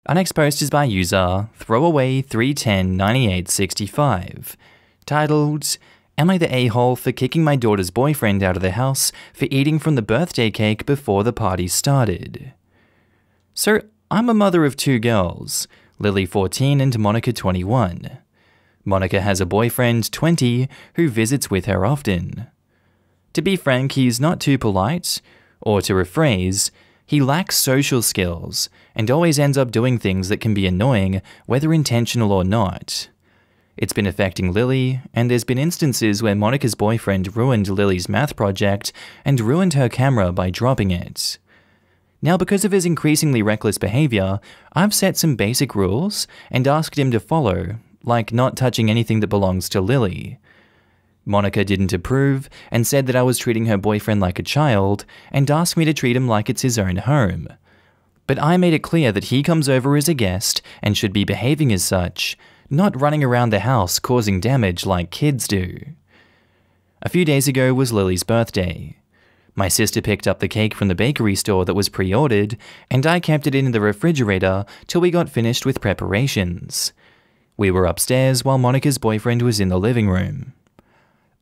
Our next post is by user Throwaway3109865, titled, "Am I the a-hole for kicking my daughter's boyfriend out of the house for eating from the birthday cake before the party started?" So, I'm a mother of two girls, Lily 14 and Monica 21. Monica has a boyfriend, 20, who visits with her often. To be frank, he's not too polite, or to rephrase, he lacks social skills and always ends up doing things that can be annoying, whether intentional or not. It's been affecting Lily, and there's been instances where Monica's boyfriend ruined Lily's math project and ruined her camera by dropping it. Now, because of his increasingly reckless behavior, I've set some basic rules and asked him to follow, like not touching anything that belongs to Lily. Monica didn't approve and said that I was treating her boyfriend like a child and asked me to treat him like it's his own home. But I made it clear that he comes over as a guest and should be behaving as such, not running around the house causing damage like kids do. A few days ago was Lily's birthday. My sister picked up the cake from the bakery store that was pre-ordered, and I kept it in the refrigerator till we got finished with preparations. We were upstairs while Monica's boyfriend was in the living room.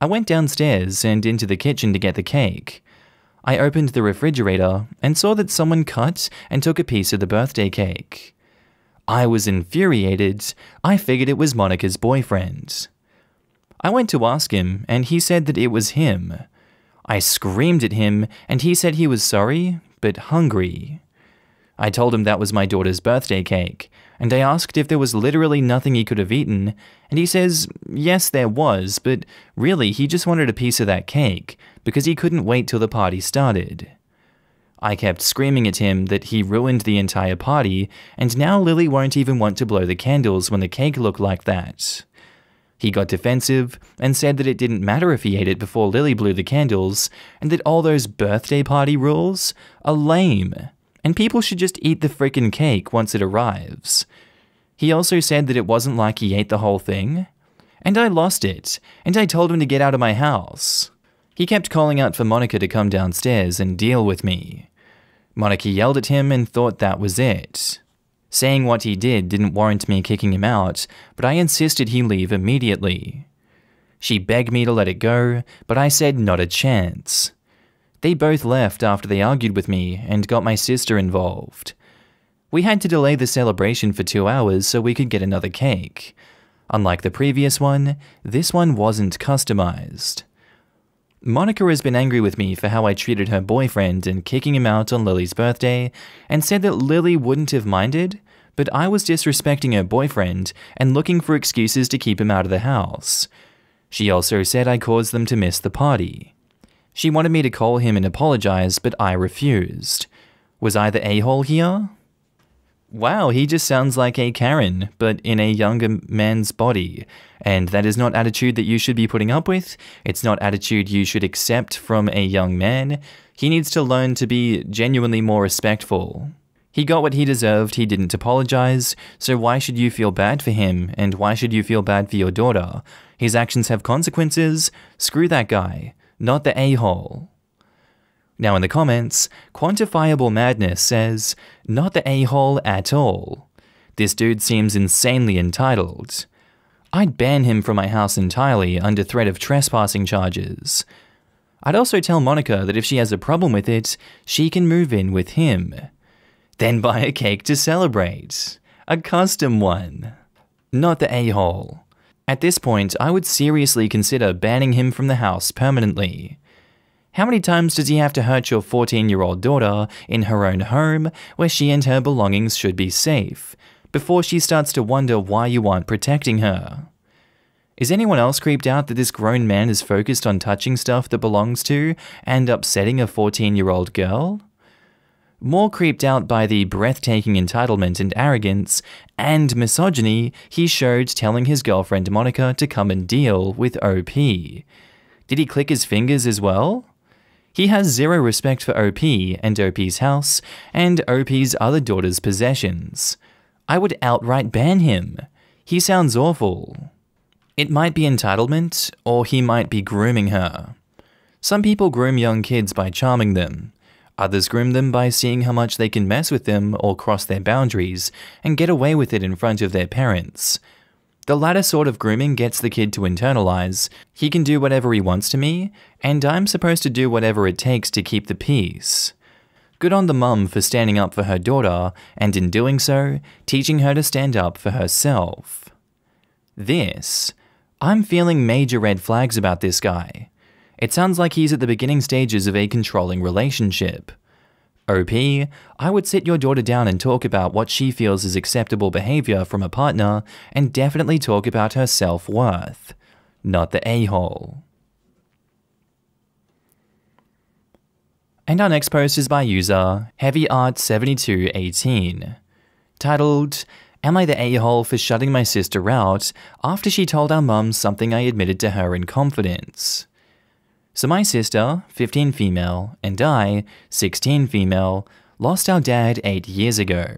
I went downstairs and into the kitchen to get the cake. I opened the refrigerator and saw that someone cut and took a piece of the birthday cake. I was infuriated. I figured it was Monica's boyfriend. I went to ask him, and he said that it was him. I screamed at him, and he said he was sorry, but hungry. I told him that was my daughter's birthday cake, and I asked if there was literally nothing he could have eaten, and he says, yes, there was, but really he just wanted a piece of that cake, because he couldn't wait till the party started. I kept screaming at him that he ruined the entire party, and now Lily won't even want to blow the candles when the cake looked like that. He got defensive and said that it didn't matter if he ate it before Lily blew the candles, and that all those birthday party rules are lame, and people should just eat the frickin' cake once it arrives. He also said that it wasn't like he ate the whole thing, and I lost it, and I told him to get out of my house. He kept calling out for Monica to come downstairs and deal with me. Monica yelled at him and thought that was it. Saying what he did didn't warrant me kicking him out, but I insisted he leave immediately. She begged me to let it go, but I said not a chance. They both left after they argued with me and got my sister involved. We had to delay the celebration for 2 hours so we could get another cake. Unlike the previous one, this one wasn't customized. Monica has been angry with me for how I treated her boyfriend and kicking him out on Lily's birthday, and said that Lily wouldn't have minded, but I was disrespecting her boyfriend and looking for excuses to keep him out of the house. She also said I caused them to miss the party. She wanted me to call him and apologize, but I refused. Was I the a-hole here? Wow, he just sounds like a Karen, but in a younger man's body. And that is not attitude that you should be putting up with. It's not attitude you should accept from a young man. He needs to learn to be genuinely more respectful. He got what he deserved, he didn't apologize, so why should you feel bad for him, and why should you feel bad for your daughter? His actions have consequences. Screw that guy. Not the a-hole. Now in the comments, Quantifiable Madness says, not the a-hole at all. This dude seems insanely entitled. I'd ban him from my house entirely under threat of trespassing charges. I'd also tell Monica that if she has a problem with it, she can move in with him. Then buy a cake to celebrate. A custom one. Not the a-hole. At this point, I would seriously consider banning him from the house permanently. How many times does he have to hurt your 14-year-old daughter in her own home, where she and her belongings should be safe, before she starts to wonder why you aren't protecting her? Is anyone else creeped out that this grown man is focused on touching stuff that belongs to and upsetting a 14-year-old girl? More creeped out by the breathtaking entitlement and arrogance and misogyny he showed telling his girlfriend Monica to come and deal with OP. Did he click his fingers as well? He has zero respect for OP and OP's house and OP's other daughter's possessions. I would outright ban him. He sounds awful. It might be entitlement, or he might be grooming her. Some people groom young kids by charming them. Others groom them by seeing how much they can mess with them or cross their boundaries and get away with it in front of their parents. The latter sort of grooming gets the kid to internalize, he can do whatever he wants to me, and I'm supposed to do whatever it takes to keep the peace. Good on the mum for standing up for her daughter, and in doing so, teaching her to stand up for herself. I'm feeling major red flags about this guy. It sounds like he's at the beginning stages of a controlling relationship. OP, I would sit your daughter down and talk about what she feels is acceptable behavior from a partner, and definitely talk about her self-worth, not the a-hole. And our next post is by user HeavyArt7218, titled, "Am I the a-hole for shutting my sister out after she told our mum something I admitted to her in confidence?" So my sister, 15 female, and I, 16 female, lost our dad 8 years ago.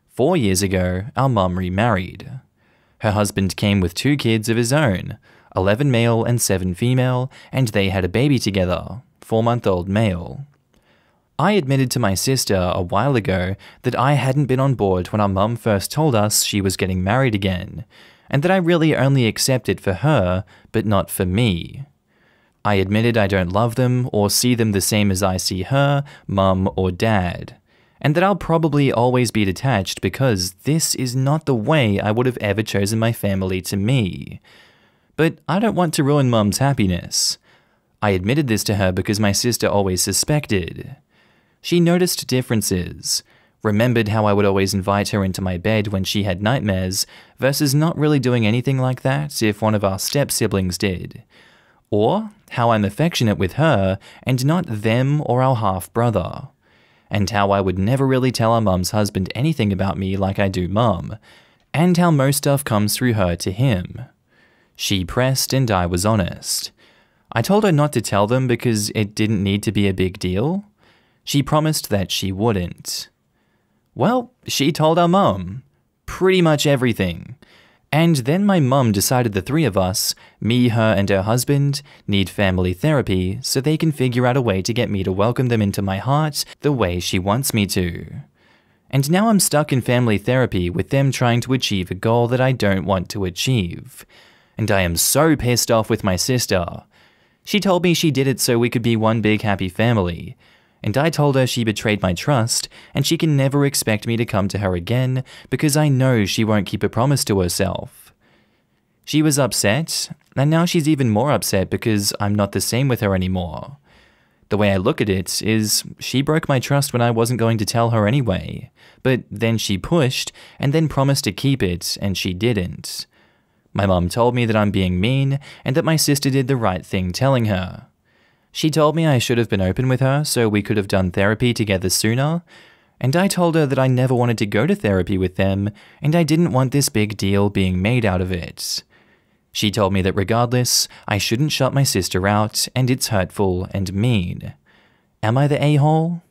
4 years ago, our mum remarried. Her husband came with 2 kids of his own, 11 male and 7 female, and they had a baby together, 4-month-old male. I admitted to my sister a while ago that I hadn't been on board when our mum first told us she was getting married again, and that I really only accepted for her, but not for me. I admitted I don't love them or see them the same as I see her, mum, or dad, and that I'll probably always be detached because this is not the way I would have ever chosen my family to me. But I don't want to ruin mum's happiness. I admitted this to her because my sister always suspected. She noticed differences, remembered how I would always invite her into my bed when she had nightmares versus not really doing anything like that if one of our step-siblings did. Or how I'm affectionate with her and not them or our half-brother. And how I would never really tell our mum's husband anything about me like I do mum. And how most stuff comes through her to him. She pressed and I was honest. I told her not to tell them because it didn't need to be a big deal. She promised that she wouldn't. Well, she told our mum. Pretty much everything. And then my mum decided the 3 of us, me, her, and her husband, need family therapy so they can figure out a way to get me to welcome them into my heart the way she wants me to. And now I'm stuck in family therapy with them trying to achieve a goal that I don't want to achieve. And I am so pissed off with my sister. She told me she did it so we could be one big happy family. And I told her she betrayed my trust, and she can never expect me to come to her again because I know she won't keep a promise to herself. She was upset, and now she's even more upset because I'm not the same with her anymore. The way I look at it is, she broke my trust when I wasn't going to tell her anyway, but then she pushed, and then promised to keep it, and she didn't. My mum told me that I'm being mean, and that my sister did the right thing telling her. She told me I should have been open with her so we could have done therapy together sooner, and I told her that I never wanted to go to therapy with them, and I didn't want this big deal being made out of it. She told me that regardless, I shouldn't shut my sister out, and it's hurtful and mean. Am I the a-hole?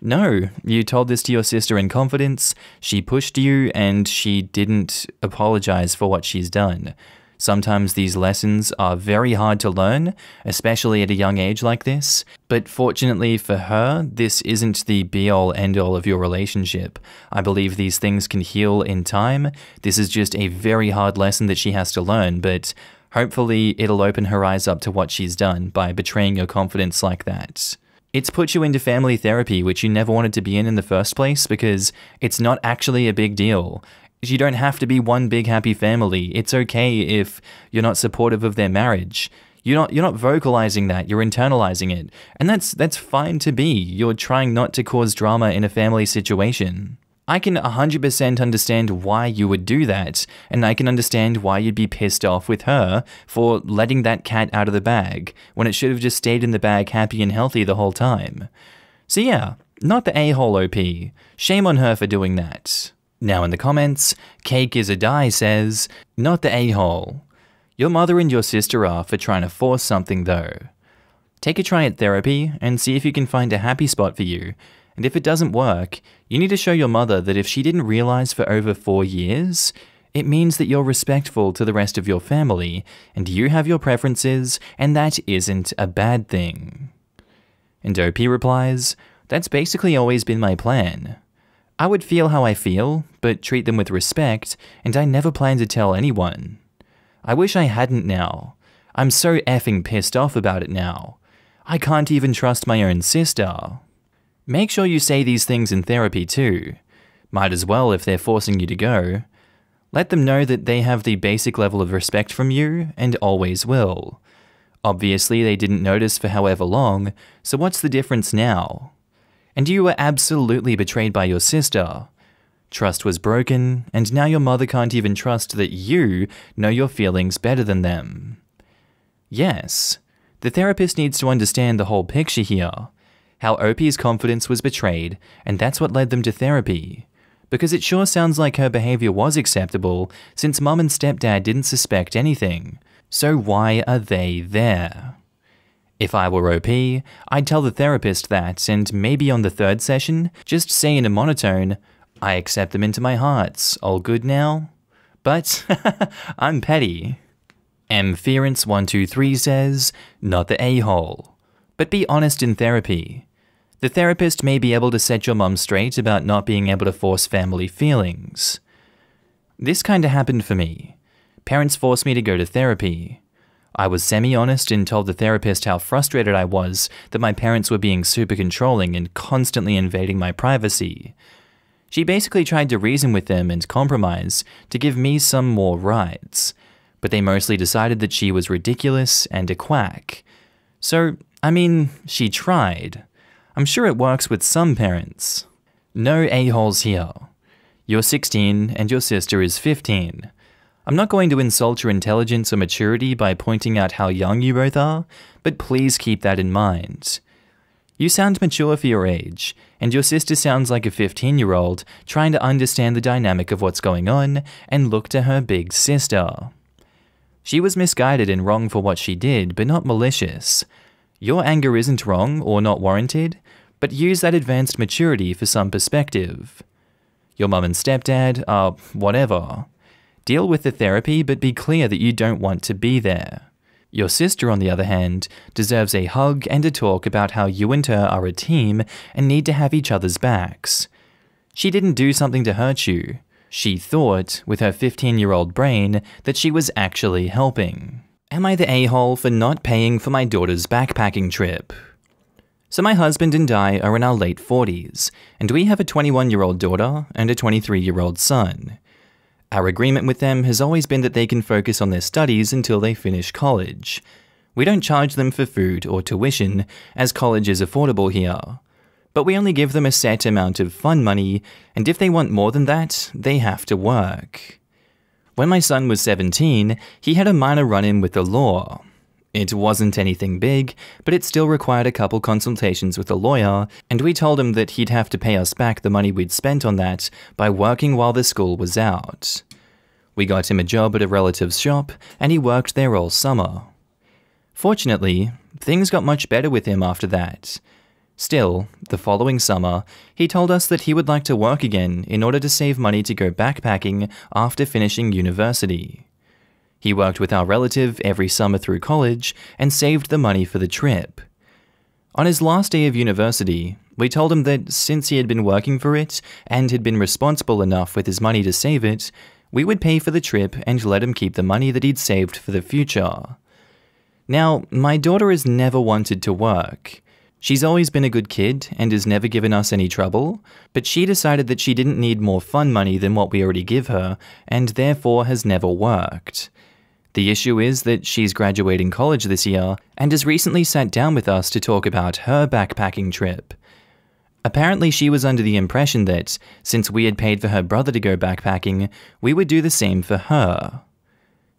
No, you told this to your sister in confidence, she pushed you, and she didn't apologize for what she's done. Sometimes these lessons are very hard to learn, especially at a young age like this, but fortunately for her, this isn't the be-all end-all of your relationship. I believe these things can heal in time. This is just a very hard lesson that she has to learn, but hopefully it'll open her eyes up to what she's done by betraying your confidence like that. It's put you into family therapy, which you never wanted to be in the first place, because it's not actually a big deal. You don't have to be one big happy family. It's okay if you're not supportive of their marriage. You're not vocalizing that, you're internalizing it. And that's fine to be. You're trying not to cause drama in a family situation. I can 100% understand why you would do that, and I can understand why you'd be pissed off with her for letting that cat out of the bag when it should have just stayed in the bag happy and healthy the whole time. So yeah, not the a-hole OP. Shame on her for doing that. Now in the comments, Cake is a Die says, not the a-hole. Your mother and your sister are for trying to force something though. Take a try at therapy and see if you can find a happy spot for you, and if it doesn't work, you need to show your mother that if she didn't realize for over 4 years, it means that you're respectful to the rest of your family, and you have your preferences, and that isn't a bad thing. And OP replies, "That's basically always been my plan. I would feel how I feel, but treat them with respect, and I never plan to tell anyone. I wish I hadn't now. I'm so effing pissed off about it now. I can't even trust my own sister." Make sure you say these things in therapy too. Might as well if they're forcing you to go. Let them know that they have the basic level of respect from you, and always will. Obviously, they didn't notice for however long, so what's the difference now? And you were absolutely betrayed by your sister. Trust was broken, and now your mother can't even trust that you know your feelings better than them. Yes, the therapist needs to understand the whole picture here. How OP's confidence was betrayed, and that's what led them to therapy. Because it sure sounds like her behavior was acceptable, since mum and stepdad didn't suspect anything. So why are they there? If I were OP, I'd tell the therapist that, and maybe on the third session, just say in a monotone, "I accept them into my hearts, all good now?" But, I'm petty. AmITheA123 says, "Not the a-hole. But be honest in therapy. The therapist may be able to set your mum straight about not being able to force family feelings." This kinda happened for me. Parents forced me to go to therapy. I was semi-honest and told the therapist how frustrated I was that my parents were being super controlling and constantly invading my privacy. She basically tried to reason with them and compromise to give me some more rights, but they mostly decided that she was ridiculous and a quack. So, I mean, she tried. I'm sure it works with some parents. No a-holes here. You're 16 and your sister is 15. I'm not going to insult your intelligence or maturity by pointing out how young you both are, but please keep that in mind. You sound mature for your age, and your sister sounds like a 15-year-old trying to understand the dynamic of what's going on and look to her big sister. She was misguided and wrong for what she did, but not malicious. Your anger isn't wrong or not warranted, but use that advanced maturity for some perspective. Your mum and stepdad are whatever. Deal with the therapy, but be clear that you don't want to be there. Your sister, on the other hand, deserves a hug and a talk about how you and her are a team and need to have each other's backs. She didn't do something to hurt you. She thought, with her 15-year-old brain, that she was actually helping. Am I the a-hole for not paying for my daughter's backpacking trip? So my husband and I are in our late 40s, and we have a 21-year-old daughter and a 23-year-old son. Our agreement with them has always been that they can focus on their studies until they finish college. We don't charge them for food or tuition, as college is affordable here. But we only give them a set amount of fun money, and if they want more than that, they have to work. When my son was 17, he had a minor run-in with the law. It wasn't anything big, but it still required a couple consultations with a lawyer, and we told him that he'd have to pay us back the money we'd spent on that by working while the school was out. We got him a job at a relative's shop, and he worked there all summer. Fortunately, things got much better with him after that. Still, the following summer, he told us that he would like to work again in order to save money to go backpacking after finishing university. He worked with our relative every summer through college and saved the money for the trip. On his last day of university, we told him that since he had been working for it and had been responsible enough with his money to save it, we would pay for the trip and let him keep the money that he'd saved for the future. Now, my daughter has never wanted to work. She's always been a good kid and has never given us any trouble, but she decided that she didn't need more fun money than what we already give her, and therefore has never worked. The issue is that she's graduating college this year and has recently sat down with us to talk about her backpacking trip. Apparently she was under the impression that, since we had paid for her brother to go backpacking, we would do the same for her.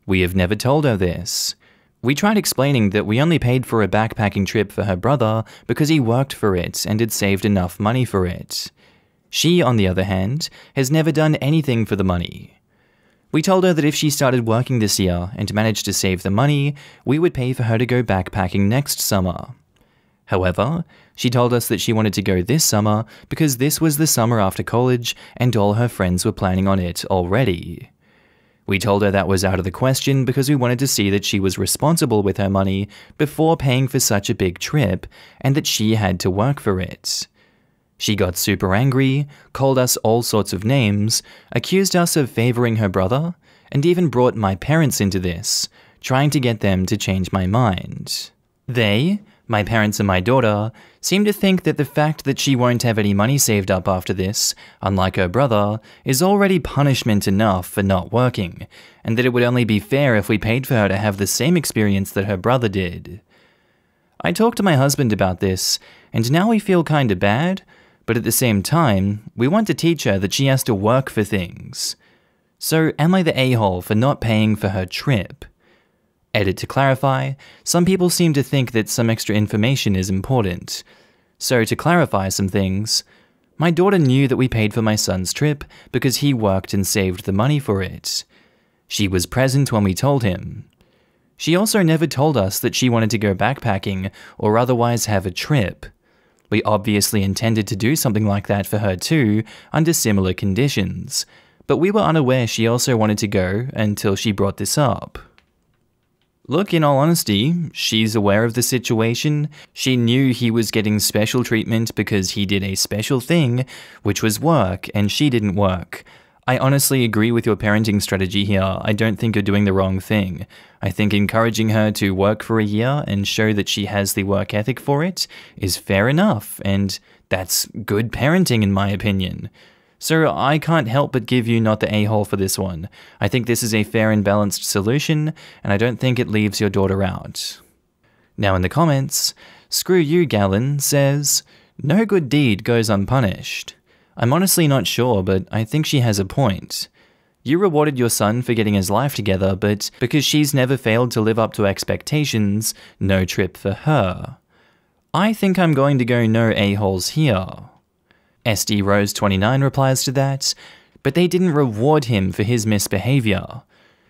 We have never told her this. We tried explaining that we only paid for a backpacking trip for her brother because he worked for it and had saved enough money for it. She, on the other hand, has never done anything for the money. We told her that if she started working this year and managed to save the money, we would pay for her to go backpacking next summer. However, she told us that she wanted to go this summer because this was the summer after college and all her friends were planning on it already. We told her that was out of the question because we wanted to see that she was responsible with her money before paying for such a big trip, and that she had to work for it. She got super angry, called us all sorts of names, accused us of favoring her brother, and even brought my parents into this, trying to get them to change my mind. They, my parents and my daughter, seem to think that the fact that she won't have any money saved up after this, unlike her brother, is already punishment enough for not working, and that it would only be fair if we paid for her to have the same experience that her brother did. I talked to my husband about this, and now we feel kinda bad, but at the same time, we want to teach her that she has to work for things. So am I the a-hole for not paying for her trip? Edit to clarify, some people seem to think that some extra information is important. So to clarify some things, my daughter knew that we paid for my son's trip because he worked and saved the money for it. She was present when we told him. She also never told us that she wanted to go backpacking or otherwise have a trip. We obviously intended to do something like that for her too, under similar conditions, but we were unaware she also wanted to go until she brought this up. Look, in all honesty, she's aware of the situation. She knew he was getting special treatment because he did a special thing, which was work, and she didn't work. I honestly agree with your parenting strategy here. I don't think you're doing the wrong thing. I think encouraging her to work for a year and show that she has the work ethic for it is fair enough, and that's good parenting in my opinion. So I can't help but give you not the a-hole for this one. I think this is a fair and balanced solution, and I don't think it leaves your daughter out. Now in the comments, Screw You Gallon says, "No good deed goes unpunished." I'm honestly not sure, but I think she has a point. You rewarded your son for getting his life together, but because she's never failed to live up to expectations, no trip for her. I think I'm going to go no a-holes here. SD Rose 29 replies to that, but they didn't reward him for his misbehavior.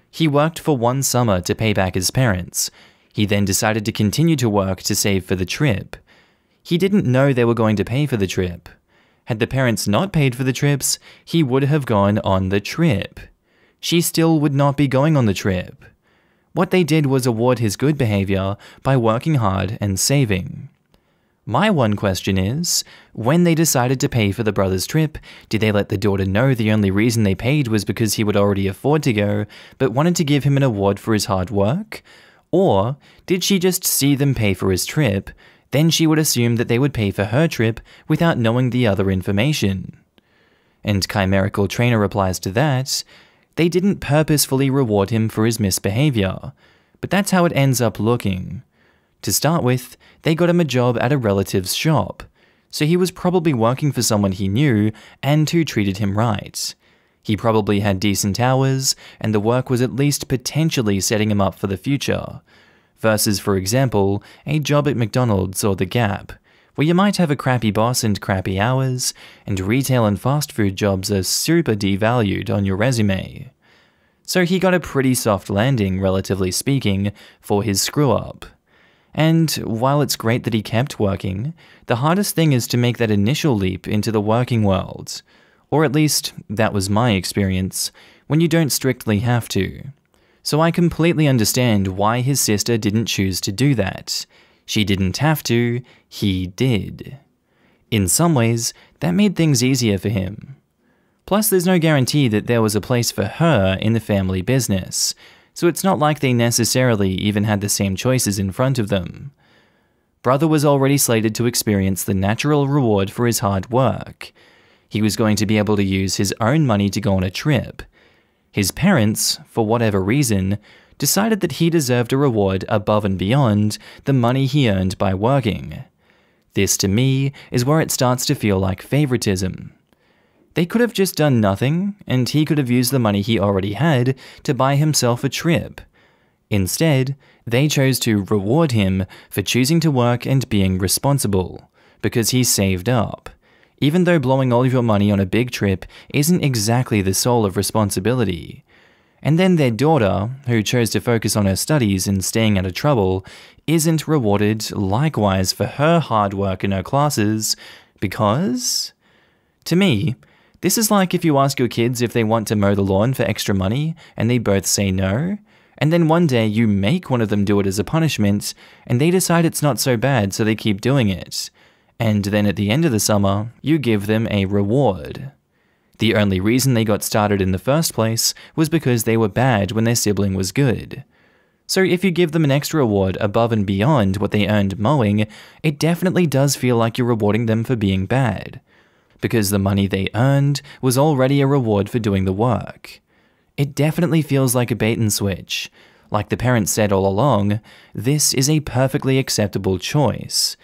He worked for one summer to pay back his parents. He then decided to continue to work to save for the trip. He didn't know they were going to pay for the trip. Had the parents not paid for the trips, he would have gone on the trip. She still would not be going on the trip. What they did was award his good behavior by working hard and saving. My one question is, when they decided to pay for the brother's trip, did they let the daughter know the only reason they paid was because he would already afford to go, but wanted to give him an award for his hard work? Or did she just see them pay for his trip, then she would assume that they would pay for her trip without knowing the other information? And Chimerical Trainer replies to that, they didn't purposefully reward him for his misbehavior, but that's how it ends up looking. To start with, they got him a job at a relative's shop, so he was probably working for someone he knew and who treated him right. He probably had decent hours, and the work was at least potentially setting him up for the future, versus, for example, a job at McDonald's or The Gap, where you might have a crappy boss and crappy hours, and retail and fast food jobs are super devalued on your resume. So he got a pretty soft landing, relatively speaking, for his screw-up. And while it's great that he kept working, the hardest thing is to make that initial leap into the working world. Or at least, that was my experience, when you don't strictly have to. So I completely understand why his sister didn't choose to do that. She didn't have to, he did. In some ways, that made things easier for him. Plus, there's no guarantee that there was a place for her in the family business, so it's not like they necessarily even had the same choices in front of them. Brother was already slated to experience the natural reward for his hard work. He was going to be able to use his own money to go on a trip. His parents, for whatever reason, decided that he deserved a reward above and beyond the money he earned by working. This, to me, is where it starts to feel like favoritism. They could have just done nothing, and he could have used the money he already had to buy himself a trip. Instead, they chose to reward him for choosing to work and being responsible, because he saved up, even though blowing all of your money on a big trip isn't exactly the soul of responsibility. And then their daughter, who chose to focus on her studies and staying out of trouble, isn't rewarded likewise for her hard work in her classes, because, to me, This is like if you ask your kids if they want to mow the lawn for extra money, and they both say no, and then one day you make one of them do it as a punishment, and they decide it's not so bad, so they keep doing it. And then at the end of the summer, you give them a reward. The only reason they got started in the first place was because they were bad when their sibling was good. So if you give them an extra reward above and beyond what they earned mowing, it definitely does feel like you're rewarding them for being bad, because the money they earned was already a reward for doing the work. It definitely feels like a bait and switch. Like the parents said all along, this is a perfectly acceptable choice.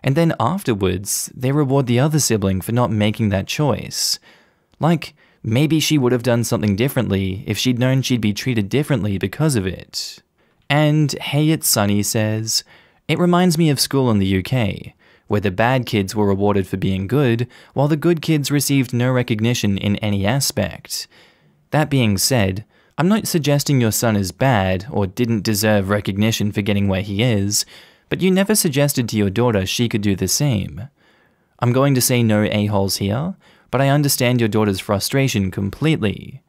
And then afterwards, they reward the other sibling for not making that choice. Like, maybe she would have done something differently if she'd known she'd be treated differently because of it. And Hey It's Sunny says, it reminds me of school in the UK, where the bad kids were rewarded for being good, while the good kids received no recognition in any aspect. That being said, I'm not suggesting your son is bad or didn't deserve recognition for getting where he is, but you never suggested to your daughter she could do the same. I'm going to say no a-holes here, but I understand your daughter's frustration completely.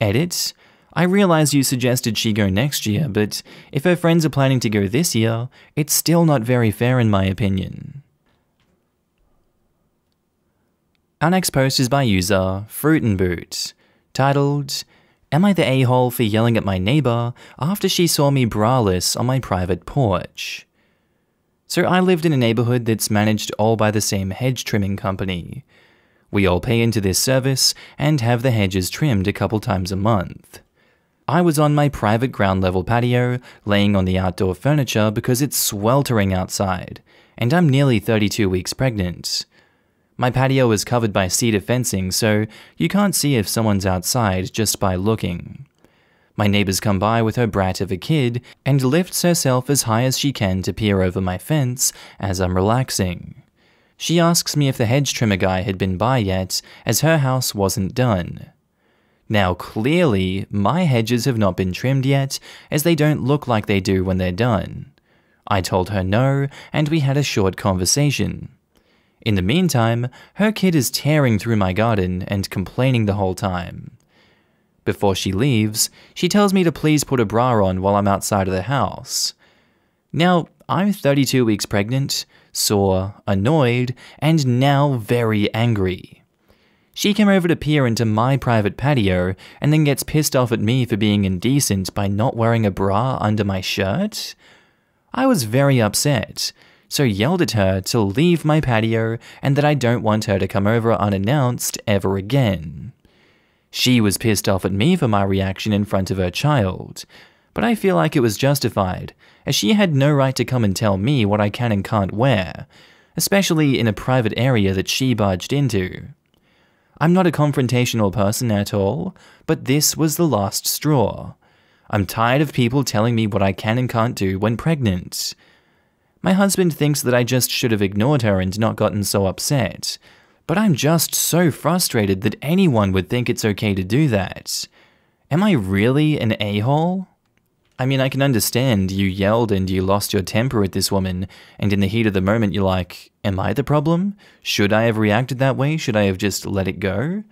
Edit. I realize you suggested she go next year, but if her friends are planning to go this year, it's still not very fair in my opinion. Our next post is by user Fruit and Boot, titled, Am I the a-hole for yelling at my neighbor after she saw me braless on my private porch? So I lived in a neighborhood that's managed all by the same hedge trimming company. We all pay into this service and have the hedges trimmed a couple times a month. I was on my private ground level patio, laying on the outdoor furniture because it's sweltering outside, and I'm nearly 32 weeks pregnant. My patio is covered by cedar fencing, so you can't see if someone's outside just by looking. My neighbors come by with her brat of a kid and lifts herself as high as she can to peer over my fence as I'm relaxing. She asks me if the hedge trimmer guy had been by yet, as her house wasn't done. Now clearly, my hedges have not been trimmed yet, as they don't look like they do when they're done. I told her no, and we had a short conversation. In the meantime, her kid is tearing through my garden and complaining the whole time. Before she leaves, she tells me to please put a bra on while I'm outside of the house. Now, I'm 32 weeks pregnant, sore, annoyed, and now very angry. She came over to peer into my private patio and then gets pissed off at me for being indecent by not wearing a bra under my shirt? I was very upset, so yelled at her to leave my patio and that I don't want her to come over unannounced ever again. She was pissed off at me for my reaction in front of her child, but I feel like it was justified, as she had no right to come and tell me what I can and can't wear, especially in a private area that she barged into. I'm not a confrontational person at all, but this was the last straw. I'm tired of people telling me what I can and can't do when pregnant. My husband thinks that I just should have ignored her and not gotten so upset, but I'm just so frustrated that anyone would think it's okay to do that. Am I really an a-hole? I mean, I can understand you yelled and you lost your temper at this woman, and in the heat of the moment you're like, am I the problem? Should I have reacted that way? Should I have just let it go?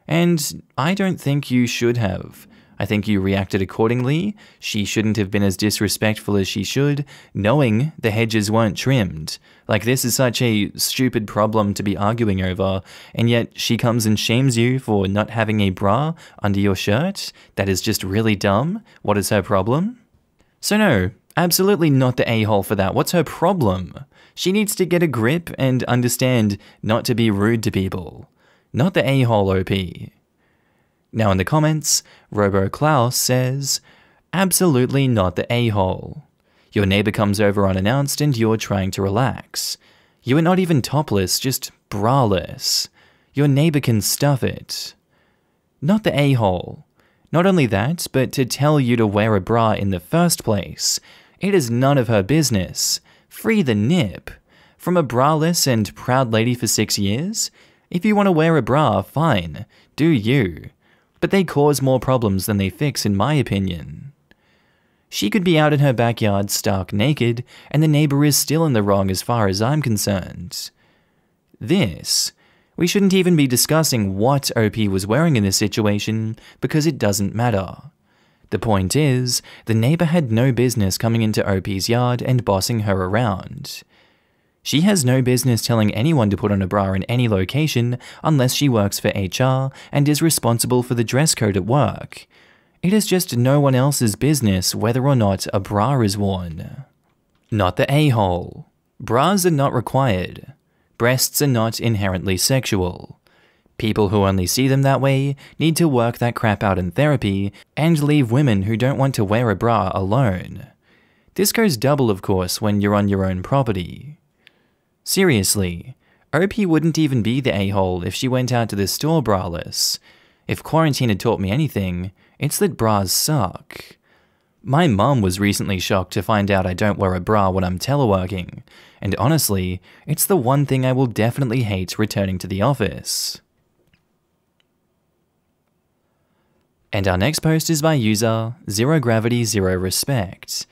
And I don't think you should have. I think you reacted accordingly. She shouldn't have been as disrespectful as she should, knowing the hedges weren't trimmed. Like, this is such a stupid problem to be arguing over, and yet she comes and shames you for not having a bra under your shirt? That is just really dumb. What is her problem? So no, absolutely not the a-hole for that. What's her problem? She needs to get a grip and understand not to be rude to people. Not the a-hole OP. Now in the comments, Robo Klaus says, absolutely not the a-hole. Your neighbor comes over unannounced and you're trying to relax. You are not even topless, just braless. Your neighbor can stuff it. Not the a-hole. Not only that, but to tell you to wear a bra in the first place. It is none of her business. Free the nip. From a braless and proud lady for 6 years? If you want to wear a bra, fine. Do you. But they cause more problems than they fix, in my opinion. She could be out in her backyard stark naked, and the neighbor is still in the wrong as far as I'm concerned. This, We shouldn't even be discussing what OP was wearing in this situation because it doesn't matter. The point is, the neighbor had no business coming into OP's yard and bossing her around. She has no business telling anyone to put on a bra in any location unless she works for HR and is responsible for the dress code at work. It is just no one else's business whether or not a bra is worn. Not the a-hole. Bras are not required. Breasts are not inherently sexual. People who only see them that way need to work that crap out in therapy and leave women who don't want to wear a bra alone. This goes double, of course, when you're on your own property. Seriously, OP wouldn't even be the a-hole if she went out to the store braless. If quarantine had taught me anything, it's that bras suck. My mum was recently shocked to find out I don't wear a bra when I'm teleworking, and honestly, it's the one thing I will definitely hate returning to the office. And our next post is by user Zero Gravity Zero Respect,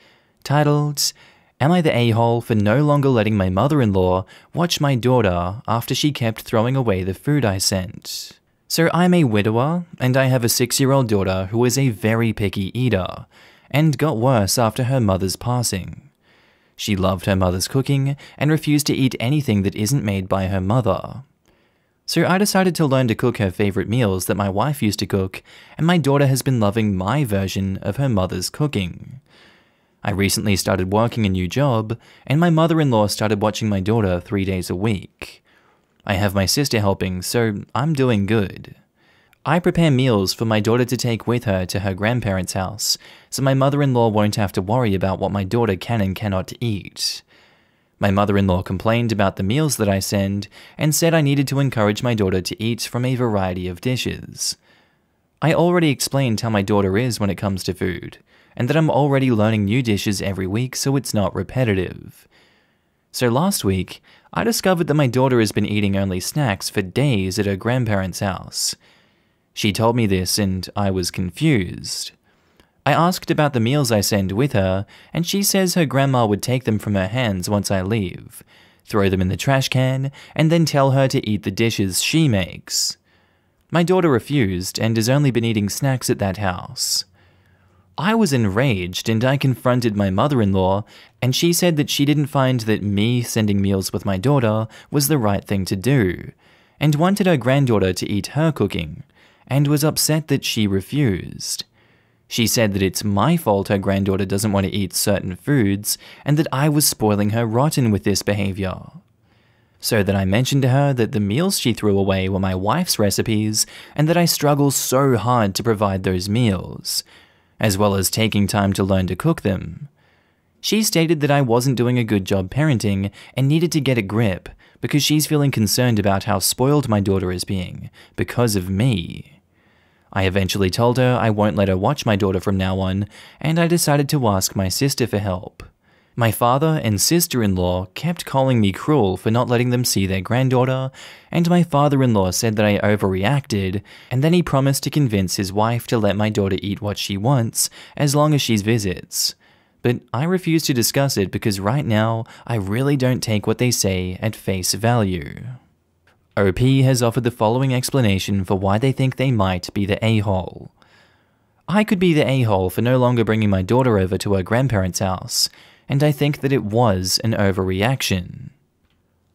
titled, "Am I the a-hole for no longer letting my mother-in-law watch my daughter after she kept throwing away the food I sent?" So I'm a widower, and I have a 6-year-old daughter who is a very picky eater, and got worse after her mother's passing. She loved her mother's cooking and refused to eat anything that isn't made by her mother. So I decided to learn to cook her favorite meals that my wife used to cook, and my daughter has been loving my version of her mother's cooking. I recently started working a new job, and my mother-in-law started watching my daughter 3 days a week. I have my sister helping, so I'm doing good. I prepare meals for my daughter to take with her to her grandparents' house, so my mother-in-law won't have to worry about what my daughter can and cannot eat. My mother-in-law complained about the meals that I send and said I needed to encourage my daughter to eat from a variety of dishes. I already explained how my daughter is when it comes to food, and that I'm already learning new dishes every week so it's not repetitive. So last week, I discovered that my daughter has been eating only snacks for days at her grandparents' house. She told me this and I was confused. I asked about the meals I send with her, and she says her grandma would take them from her hands once I leave, throw them in the trash can, and then tell her to eat the dishes she makes. My daughter refused and has only been eating snacks at that house. I was enraged and I confronted my mother-in-law, and she said that she didn't find that me sending meals with my daughter was the right thing to do, and wanted her granddaughter to eat her cooking, and was upset that she refused. She said that it's my fault her granddaughter doesn't want to eat certain foods, and that I was spoiling her rotten with this behavior. So that I mentioned to her that the meals she threw away were my wife's recipes, and that I struggle so hard to provide those meals, as well as taking time to learn to cook them. She stated that I wasn't doing a good job parenting and needed to get a grip because she's feeling concerned about how spoiled my daughter is being because of me. I eventually told her I won't let her watch my daughter from now on, and I decided to ask my sister for help. My father and sister-in-law kept calling me cruel for not letting them see their granddaughter, and my father-in-law said that I overreacted, and then he promised to convince his wife to let my daughter eat what she wants as long as she visits. But I refuse to discuss it because right now I really don't take what they say at face value. OP has offered the following explanation for why they think they might be the a-hole. I could be the a-hole for no longer bringing my daughter over to her grandparents' house, and I think that it was an overreaction.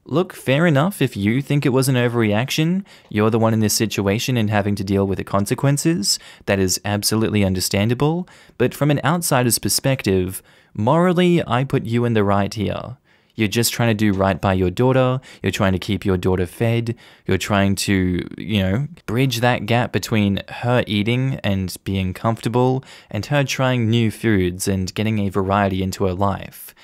Look, fair enough if you think it was an overreaction, you're the one in this situation and having to deal with the consequences, that is absolutely understandable, but from an outsider's perspective, morally I put you in the right here. You're just trying to do right by your daughter, you're trying to keep your daughter fed, you're trying to, bridge that gap between her eating and being comfortable and her trying new foods and getting a variety into her life.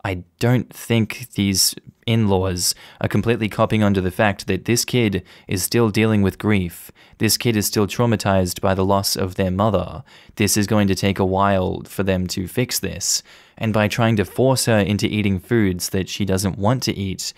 I don't think these in-laws are completely copying onto the fact that this kid is still dealing with grief. This kid is still traumatized by the loss of their mother. This is going to take a while for them to fix this. And by trying to force her into eating foods that she doesn't want to eat,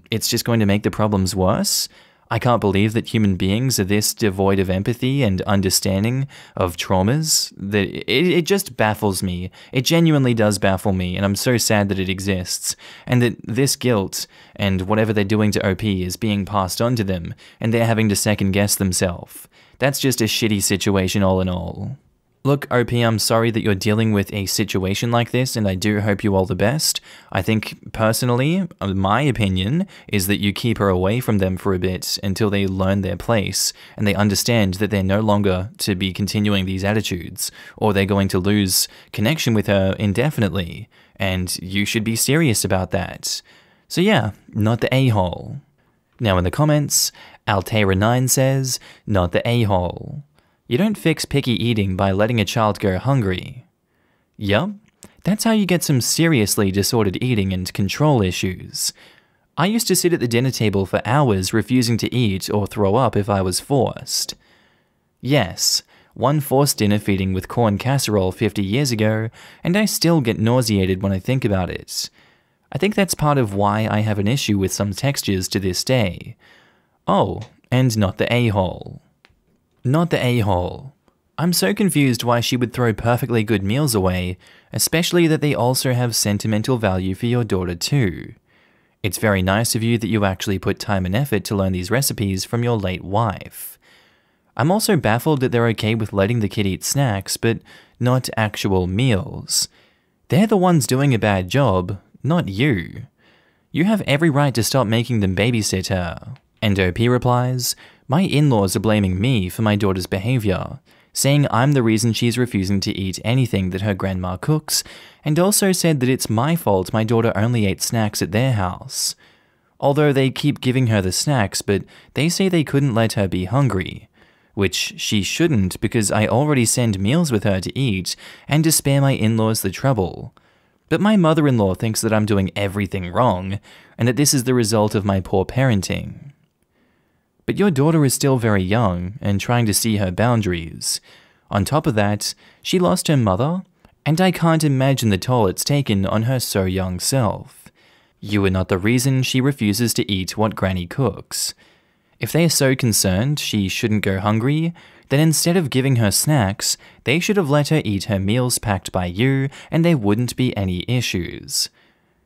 it's just going to make the problems worse. I can't believe that human beings are this devoid of empathy and understanding of traumas. That it just baffles me. It genuinely does baffle me, and I'm so sad that it exists. And that this guilt and whatever they're doing to OP is being passed on to them, and they're having to second guess themselves. That's just a shitty situation all in all. Look, OP, I'm sorry that you're dealing with a situation like this, and I do hope you all the best. I think, personally, my opinion is that you keep her away from them for a bit until they learn their place, and they understand that they're no longer to be continuing these attitudes, or they're going to lose connection with her indefinitely, and you should be serious about that. So yeah, not the a-hole. Now in the comments, Altera9 says, not the a-hole. You don't fix picky eating by letting a child go hungry. Yup, that's how you get some seriously disordered eating and control issues. I used to sit at the dinner table for hours refusing to eat or throw up if I was forced. Yes, one forced dinner feeding with corn casserole 50 years ago, and I still get nauseated when I think about it. I think that's part of why I have an issue with some textures to this day. Oh, and not the a-hole. Not the a-hole. I'm so confused why she would throw perfectly good meals away, especially that they also have sentimental value for your daughter too. It's very nice of you that you actually put time and effort to learn these recipes from your late wife. I'm also baffled that they're okay with letting the kid eat snacks, but not actual meals. They're the ones doing a bad job, not you. You have every right to stop making them babysit her. And OP replies, my in-laws are blaming me for my daughter's behavior, saying I'm the reason she's refusing to eat anything that her grandma cooks, and also said that it's my fault my daughter only ate snacks at their house. Although they keep giving her the snacks, but they say they couldn't let her be hungry, which she shouldn't because I already send meals with her to eat and to spare my in-laws the trouble. But my mother-in-law thinks that I'm doing everything wrong, and that this is the result of my poor parenting. But your daughter is still very young and trying to see her boundaries. On top of that, she lost her mother, and I can't imagine the toll it's taken on her so young self. You are not the reason she refuses to eat what Granny cooks. If they are so concerned she shouldn't go hungry, then instead of giving her snacks, they should have let her eat her meals packed by you and there wouldn't be any issues.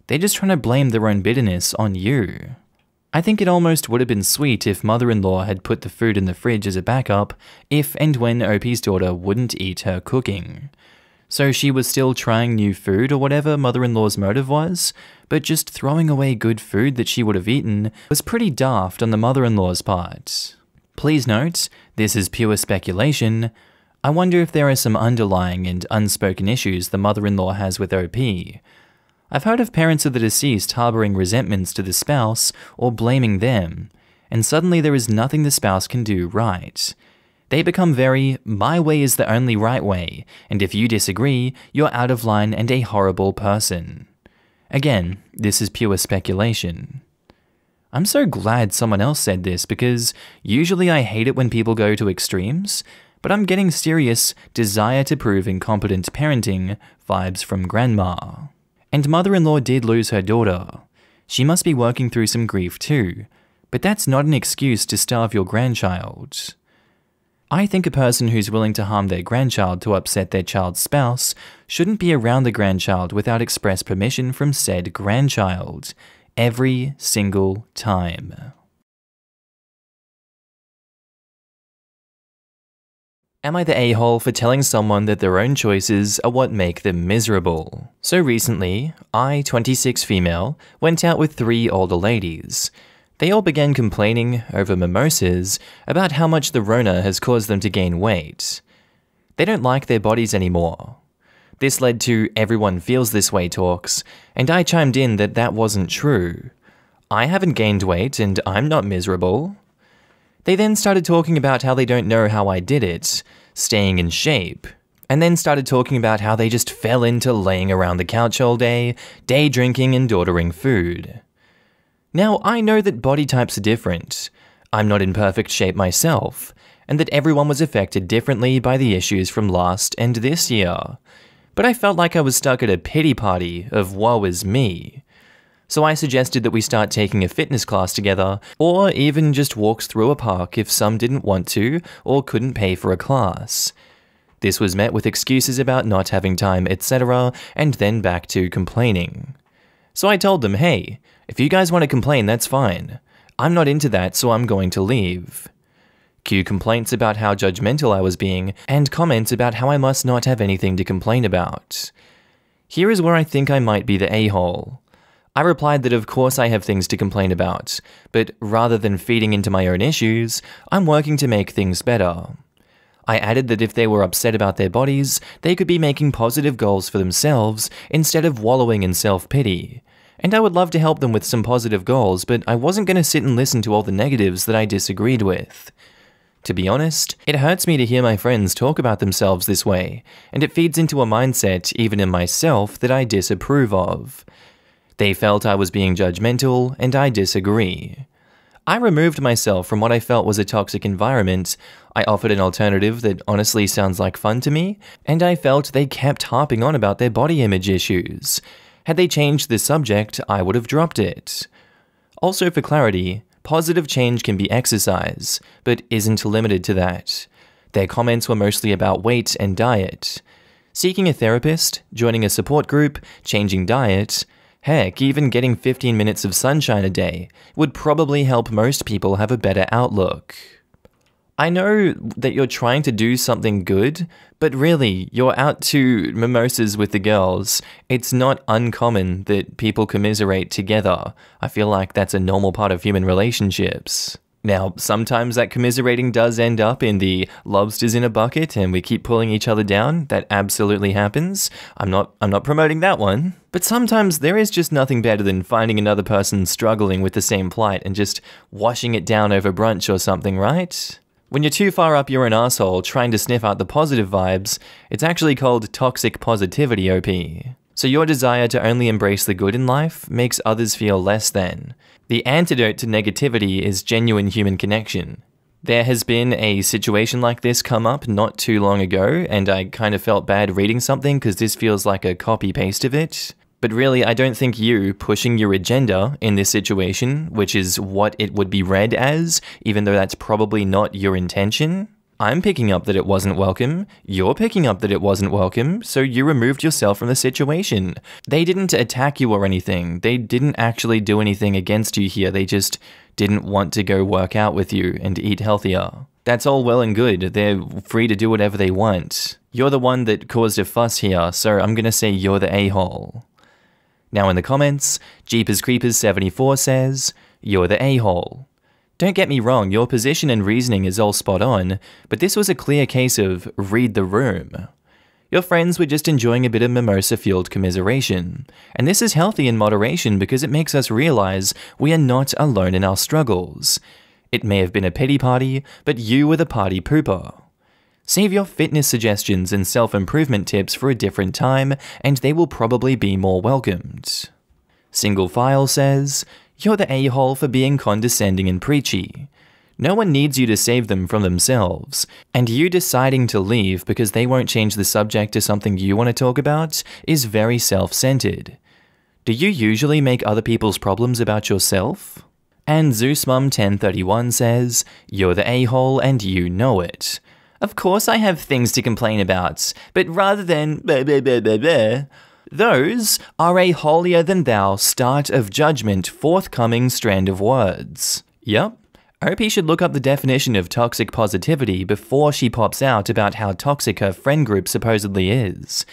They're just trying to blame their own bitterness on you. I think it almost would have been sweet if mother-in-law had put the food in the fridge as a backup if and when OP's daughter wouldn't eat her cooking. So she was still trying new food or whatever mother-in-law's motive was, but just throwing away good food that she would have eaten was pretty daft on the mother-in-law's part. Please note, this is pure speculation. I wonder if there are some underlying and unspoken issues the mother-in-law has with OP. I've heard of parents of the deceased harboring resentments to the spouse or blaming them, and suddenly there is nothing the spouse can do right. They become very, my way is the only right way, and if you disagree, you're out of line and a horrible person. Again, this is pure speculation. I'm so glad someone else said this because usually I hate it when people go to extremes, but I'm getting serious desire to prove incompetent parenting vibes from grandma. And mother-in-law did lose her daughter. She must be working through some grief too, but that's not an excuse to starve your grandchild. I think a person who's willing to harm their grandchild to upset their child's spouse shouldn't be around the grandchild without express permission from said grandchild, every single time. Am I the a-hole for telling someone that their own choices are what make them miserable? So recently, I, 26 female, went out with 3 older ladies. They all began complaining over mimosas about how much the Rona has caused them to gain weight. They don't like their bodies anymore. This led to everyone feels this way talks, and I chimed in that that wasn't true. I haven't gained weight and I'm not miserable. They then started talking about how they don't know how I did it, staying in shape, and then started talking about how they just fell into laying around the couch all day drinking and ordering food. Now, I know that body types are different. I'm not in perfect shape myself, and that everyone was affected differently by the issues from last and this year. But I felt like I was stuck at a pity party of woe is me. So I suggested that we start taking a fitness class together, or even just walks through a park if some didn't want to or couldn't pay for a class. This was met with excuses about not having time, etc., and then back to complaining. So I told them, hey, if you guys want to complain, that's fine. I'm not into that, so I'm going to leave. Cue complaints about how judgmental I was being, and comments about how I must not have anything to complain about. Here is where I think I might be the a-hole. I replied that of course I have things to complain about, but rather than feeding into my own issues, I'm working to make things better. I added that if they were upset about their bodies, they could be making positive goals for themselves instead of wallowing in self-pity. And I would love to help them with some positive goals, but I wasn't going to sit and listen to all the negatives that I disagreed with. To be honest, it hurts me to hear my friends talk about themselves this way, and it feeds into a mindset, even in myself, that I disapprove of. They felt I was being judgmental, and I disagree. I removed myself from what I felt was a toxic environment. I offered an alternative that honestly sounds like fun to me, and I felt they kept harping on about their body image issues. Had they changed the subject, I would have dropped it. Also, for clarity, positive change can be exercise, but isn't limited to that. Their comments were mostly about weight and diet. Seeking a therapist, joining a support group, changing diet, heck, even getting 15 minutes of sunshine a day would probably help most people have a better outlook. I know that you're trying to do something good, but really, you're out to mimosas with the girls. It's not uncommon that people commiserate together. I feel like that's a normal part of human relationships. Now, sometimes that commiserating does end up in the lobsters in a bucket and we keep pulling each other down. That absolutely happens. I'm not promoting that one. But sometimes there is just nothing better than finding another person struggling with the same plight and just washing it down over brunch or something, right? When you're too far up your own asshole trying to sniff out the positive vibes, it's actually called toxic positivity, OP. So your desire to only embrace the good in life makes others feel less than. The antidote to negativity is genuine human connection. There has been a situation like this come up not too long ago, and I kind of felt bad reading something because this feels like a copy-paste of it. But really, I don't think you pushing your agenda in this situation, which is what it would be read as, even though that's probably not your intention. I'm picking up that it wasn't welcome, you're picking up that it wasn't welcome, so you removed yourself from the situation. They didn't attack you or anything, they didn't actually do anything against you here, they just didn't want to go work out with you and eat healthier. That's all well and good, they're free to do whatever they want. You're the one that caused a fuss here, so I'm gonna say you're the a-hole. Now in the comments, Jeepers Creepers 74 says, you're the a-hole. Don't get me wrong, your position and reasoning is all spot on, but this was a clear case of read the room. Your friends were just enjoying a bit of mimosa-fueled commiseration, and this is healthy in moderation because it makes us realize we are not alone in our struggles. It may have been a pity party, but you were the party pooper. Save your fitness suggestions and self-improvement tips for a different time, and they will probably be more welcomed. Single File says, you're the a-hole for being condescending and preachy. No one needs you to save them from themselves, and you deciding to leave because they won't change the subject to something you want to talk about is very self-centered. Do you usually make other people's problems about yourself? And ZeusMum1031 says, you're the a-hole and you know it. Of course I have things to complain about, but rather than those are a holier-than-thou start of judgment forthcoming strand of words. Yep, OP should look up the definition of toxic positivity before she pops out about how toxic her friend group supposedly is.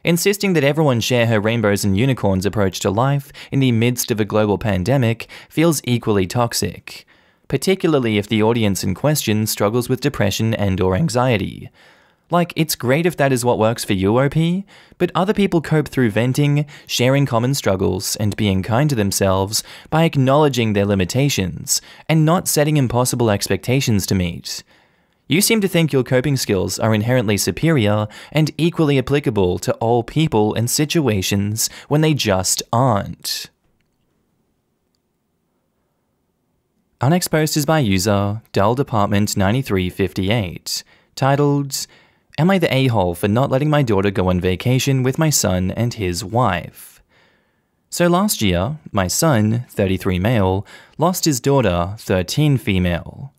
Insisting that everyone share her rainbows and unicorns approach to life in the midst of a global pandemic feels equally toxic, particularly if the audience in question struggles with depression and/or anxiety. Like, it's great if that is what works for you, OP, but other people cope through venting, sharing common struggles, and being kind to themselves by acknowledging their limitations and not setting impossible expectations to meet. You seem to think your coping skills are inherently superior and equally applicable to all people and situations when they just aren't. Our next post is by user DullDepartment9358, titled, Am I the a-hole for not letting my daughter go on vacation with my son and his wife? So last year, my son, 33 male, lost his daughter, 13 female.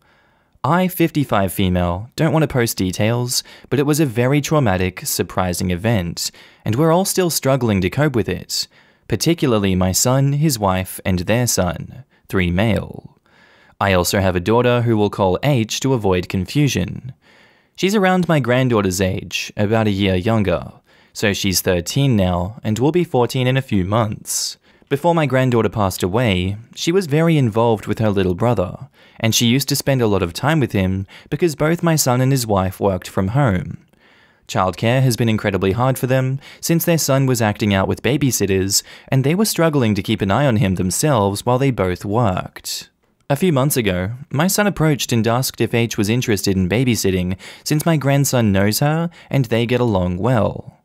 I, 55 female, don't want to post details, but it was a very traumatic, surprising event, and we're all still struggling to cope with it, particularly my son, his wife, and their son, 3 male. I also have a daughter who we'll call H to avoid confusion. She's around my granddaughter's age, about a year younger, so she's 13 now and will be 14 in a few months. Before my granddaughter passed away, she was very involved with her little brother, and she used to spend a lot of time with him because both my son and his wife worked from home. Childcare has been incredibly hard for them since their son was acting out with babysitters, and they were struggling to keep an eye on him themselves while they both worked. A few months ago, my son approached and asked if H was interested in babysitting since my grandson knows her and they get along well.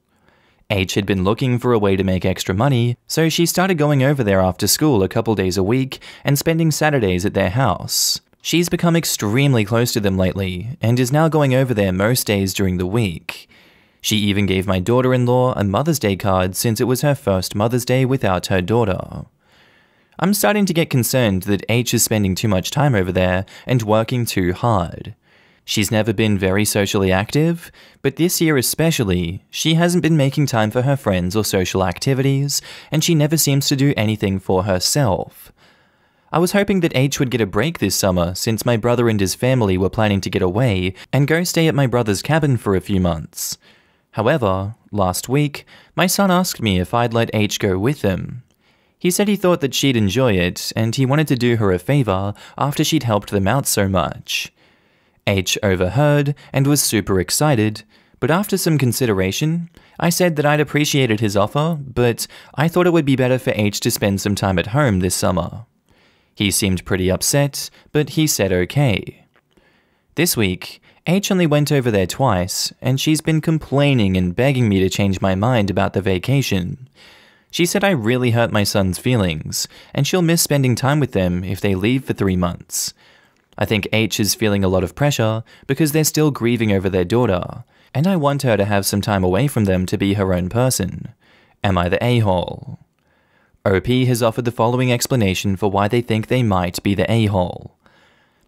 H had been looking for a way to make extra money, so she started going over there after school a couple days a week and spending Saturdays at their house. She's become extremely close to them lately and is now going over there most days during the week. She even gave my daughter-in-law a Mother's Day card since it was her first Mother's Day without her daughter. I'm starting to get concerned that H is spending too much time over there and working too hard. She's never been very socially active, but this year especially, she hasn't been making time for her friends or social activities, and she never seems to do anything for herself. I was hoping that H would get a break this summer since my brother and his family were planning to get away and go stay at my brother's cabin for a few months. However, last week, my son asked me if I'd let H go with them. He said he thought that she'd enjoy it, and he wanted to do her a favor after she'd helped them out so much. H overheard and was super excited, but after some consideration, I said that I'd appreciated his offer, but I thought it would be better for H to spend some time at home this summer. He seemed pretty upset, but he said okay. This week, H only went over there twice, and she's been complaining and begging me to change my mind about the vacation. She said I really hurt my son's feelings, and she'll miss spending time with them if they leave for 3 months. I think H is feeling a lot of pressure because they're still grieving over their daughter, and I want her to have some time away from them to be her own person. Am I the a-hole? OP has offered the following explanation for why they think they might be the a-hole.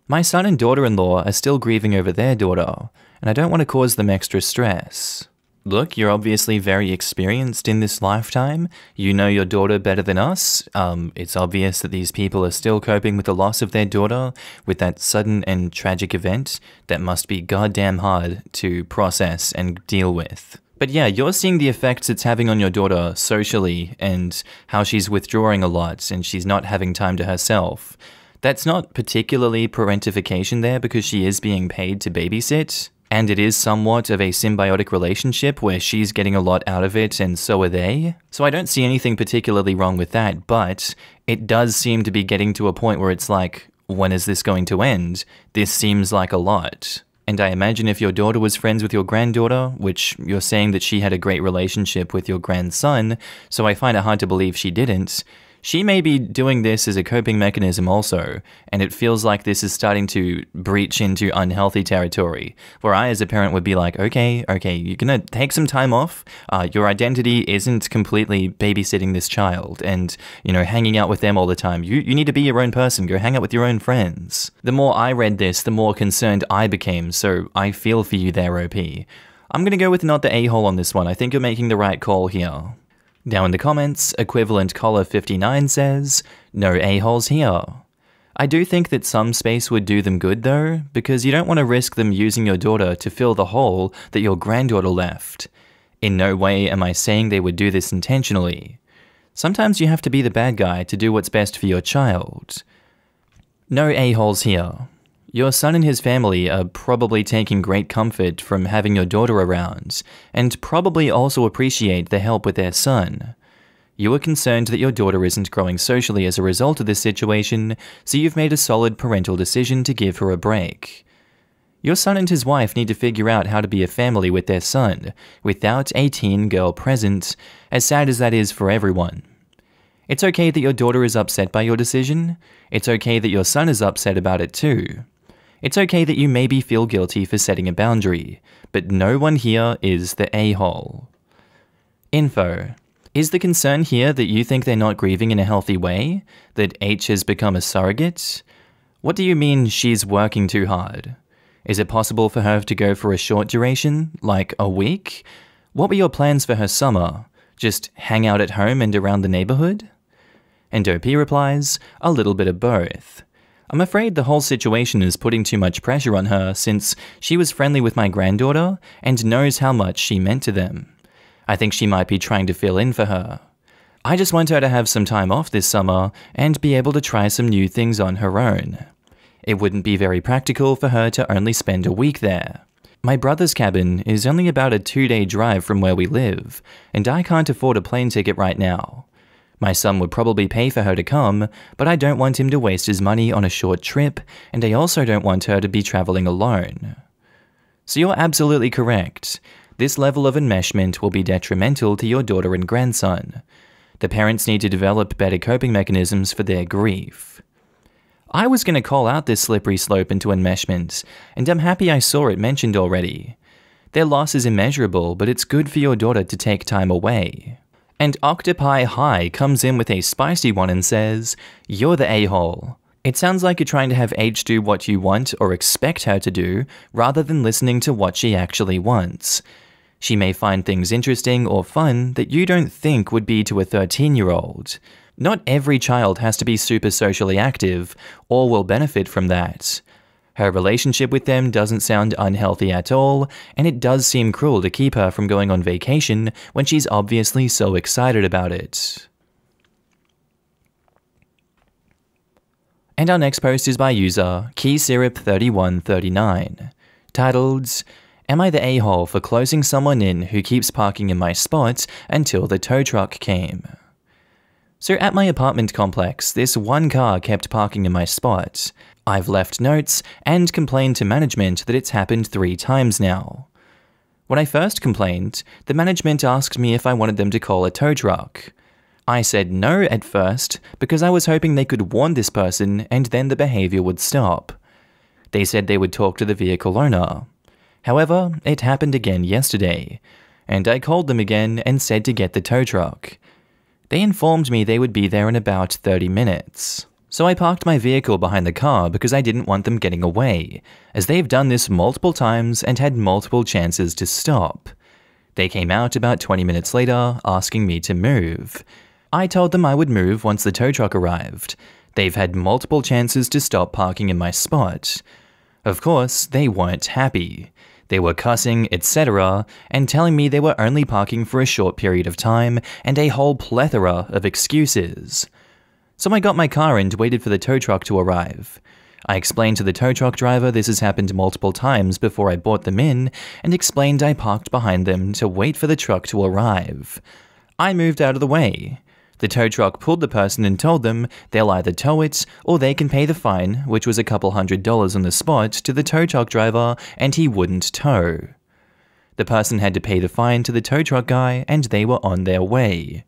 My son and daughter-in-law are still grieving over their daughter, and I don't want to cause them extra stress. Look, you're obviously very experienced in this lifetime. You know your daughter better than us. It's obvious that these people are still coping with the loss of their daughter, with that sudden and tragic event that must be goddamn hard to process and deal with. But yeah, you're seeing the effects it's having on your daughter socially and how she's withdrawing a lot and she's not having time to herself. That's not particularly parentification there because she is being paid to babysit. And it is somewhat of a symbiotic relationship where she's getting a lot out of it and so are they. So I don't see anything particularly wrong with that, but it does seem to be getting to a point where it's like, when is this going to end? This seems like a lot. And I imagine if your daughter was friends with your granddaughter, which you're saying that she had a great relationship with your grandson, so I find it hard to believe she didn't, she may be doing this as a coping mechanism also, and it feels like this is starting to breach into unhealthy territory, where I as a parent would be like, okay, you're gonna take some time off, your identity isn't completely babysitting this child, and, hanging out with them all the time. You need to be your own person, go hang out with your own friends. The more I read this, the more concerned I became, so I feel for you there, OP. I'm gonna go with not the a-hole on this one. I think you're making the right call here. Now in the comments, equivalent Collar 59 says, no a-holes here. I do think that some space would do them good though, because you don't want to risk them using your daughter to fill the hole that your granddaughter left. In no way am I saying they would do this intentionally. Sometimes you have to be the bad guy to do what's best for your child. No a-holes here. Your son and his family are probably taking great comfort from having your daughter around, and probably also appreciate the help with their son. You are concerned that your daughter isn't growing socially as a result of this situation, so you've made a solid parental decision to give her a break. Your son and his wife need to figure out how to be a family with their son, without a teen girl present, as sad as that is for everyone. It's okay that your daughter is upset by your decision. It's okay that your son is upset about it too. It's okay that you maybe feel guilty for setting a boundary, but no one here is the a-hole. Info. Is the concern here that you think they're not grieving in a healthy way? That H has become a surrogate? What do you mean she's working too hard? Is it possible for her to go for a short duration, like a week? What were your plans for her summer? Just hang out at home and around the neighborhood? And OP replies, a little bit of both. I'm afraid the whole situation is putting too much pressure on her since she was friendly with my granddaughter and knows how much she meant to them. I think she might be trying to fill in for her. I just want her to have some time off this summer and be able to try some new things on her own. It wouldn't be very practical for her to only spend a week there. My brother's cabin is only about a 2-day drive from where we live, and I can't afford a plane ticket right now. My son would probably pay for her to come, but I don't want him to waste his money on a short trip, and I also don't want her to be traveling alone. So you're absolutely correct. This level of enmeshment will be detrimental to your daughter and grandson. The parents need to develop better coping mechanisms for their grief. I was going to call out this slippery slope into enmeshment, and I'm happy I saw it mentioned already. Their loss is immeasurable, but it's good for your daughter to take time away. And Octopi High comes in with a spicy one and says, "You're the a-hole. It sounds like you're trying to have H do what you want or expect her to do, rather than listening to what she actually wants. She may find things interesting or fun that you don't think would be to a 13-year-old. Not every child has to be super socially active, or will benefit from that. Her relationship with them doesn't sound unhealthy at all, and it does seem cruel to keep her from going on vacation when she's obviously so excited about it." And our next post is by user KeySyrup3139, titled, "Am I the a-hole for closing someone in who keeps parking in my spot until the tow truck came?" So at my apartment complex, this one car kept parking in my spot. I've left notes and complained to management that it's happened 3 times now. When I first complained, the management asked me if I wanted them to call a tow truck. I said no at first because I was hoping they could warn this person and then the behavior would stop. They said they would talk to the vehicle owner. However, it happened again yesterday, and I called them again and said to get the tow truck. They informed me they would be there in about 30 minutes. So I parked my vehicle behind the car because I didn't want them getting away, as they've done this multiple times and had multiple chances to stop. They came out about 20 minutes later, asking me to move. I told them I would move once the tow truck arrived. They've had multiple chances to stop parking in my spot. Of course, they weren't happy. They were cussing, etc., and telling me they were only parking for a short period of time, and a whole plethora of excuses. So I got my car and waited for the tow truck to arrive. I explained to the tow truck driver this has happened multiple times before I brought them in, and explained I parked behind them to wait for the truck to arrive. I moved out of the way. The tow truck pulled the person and told them they'll either tow it or they can pay the fine, which was a couple $100 on the spot, to the tow truck driver, and he wouldn't tow. The person had to pay the fine to the tow truck guy, and they were on their way.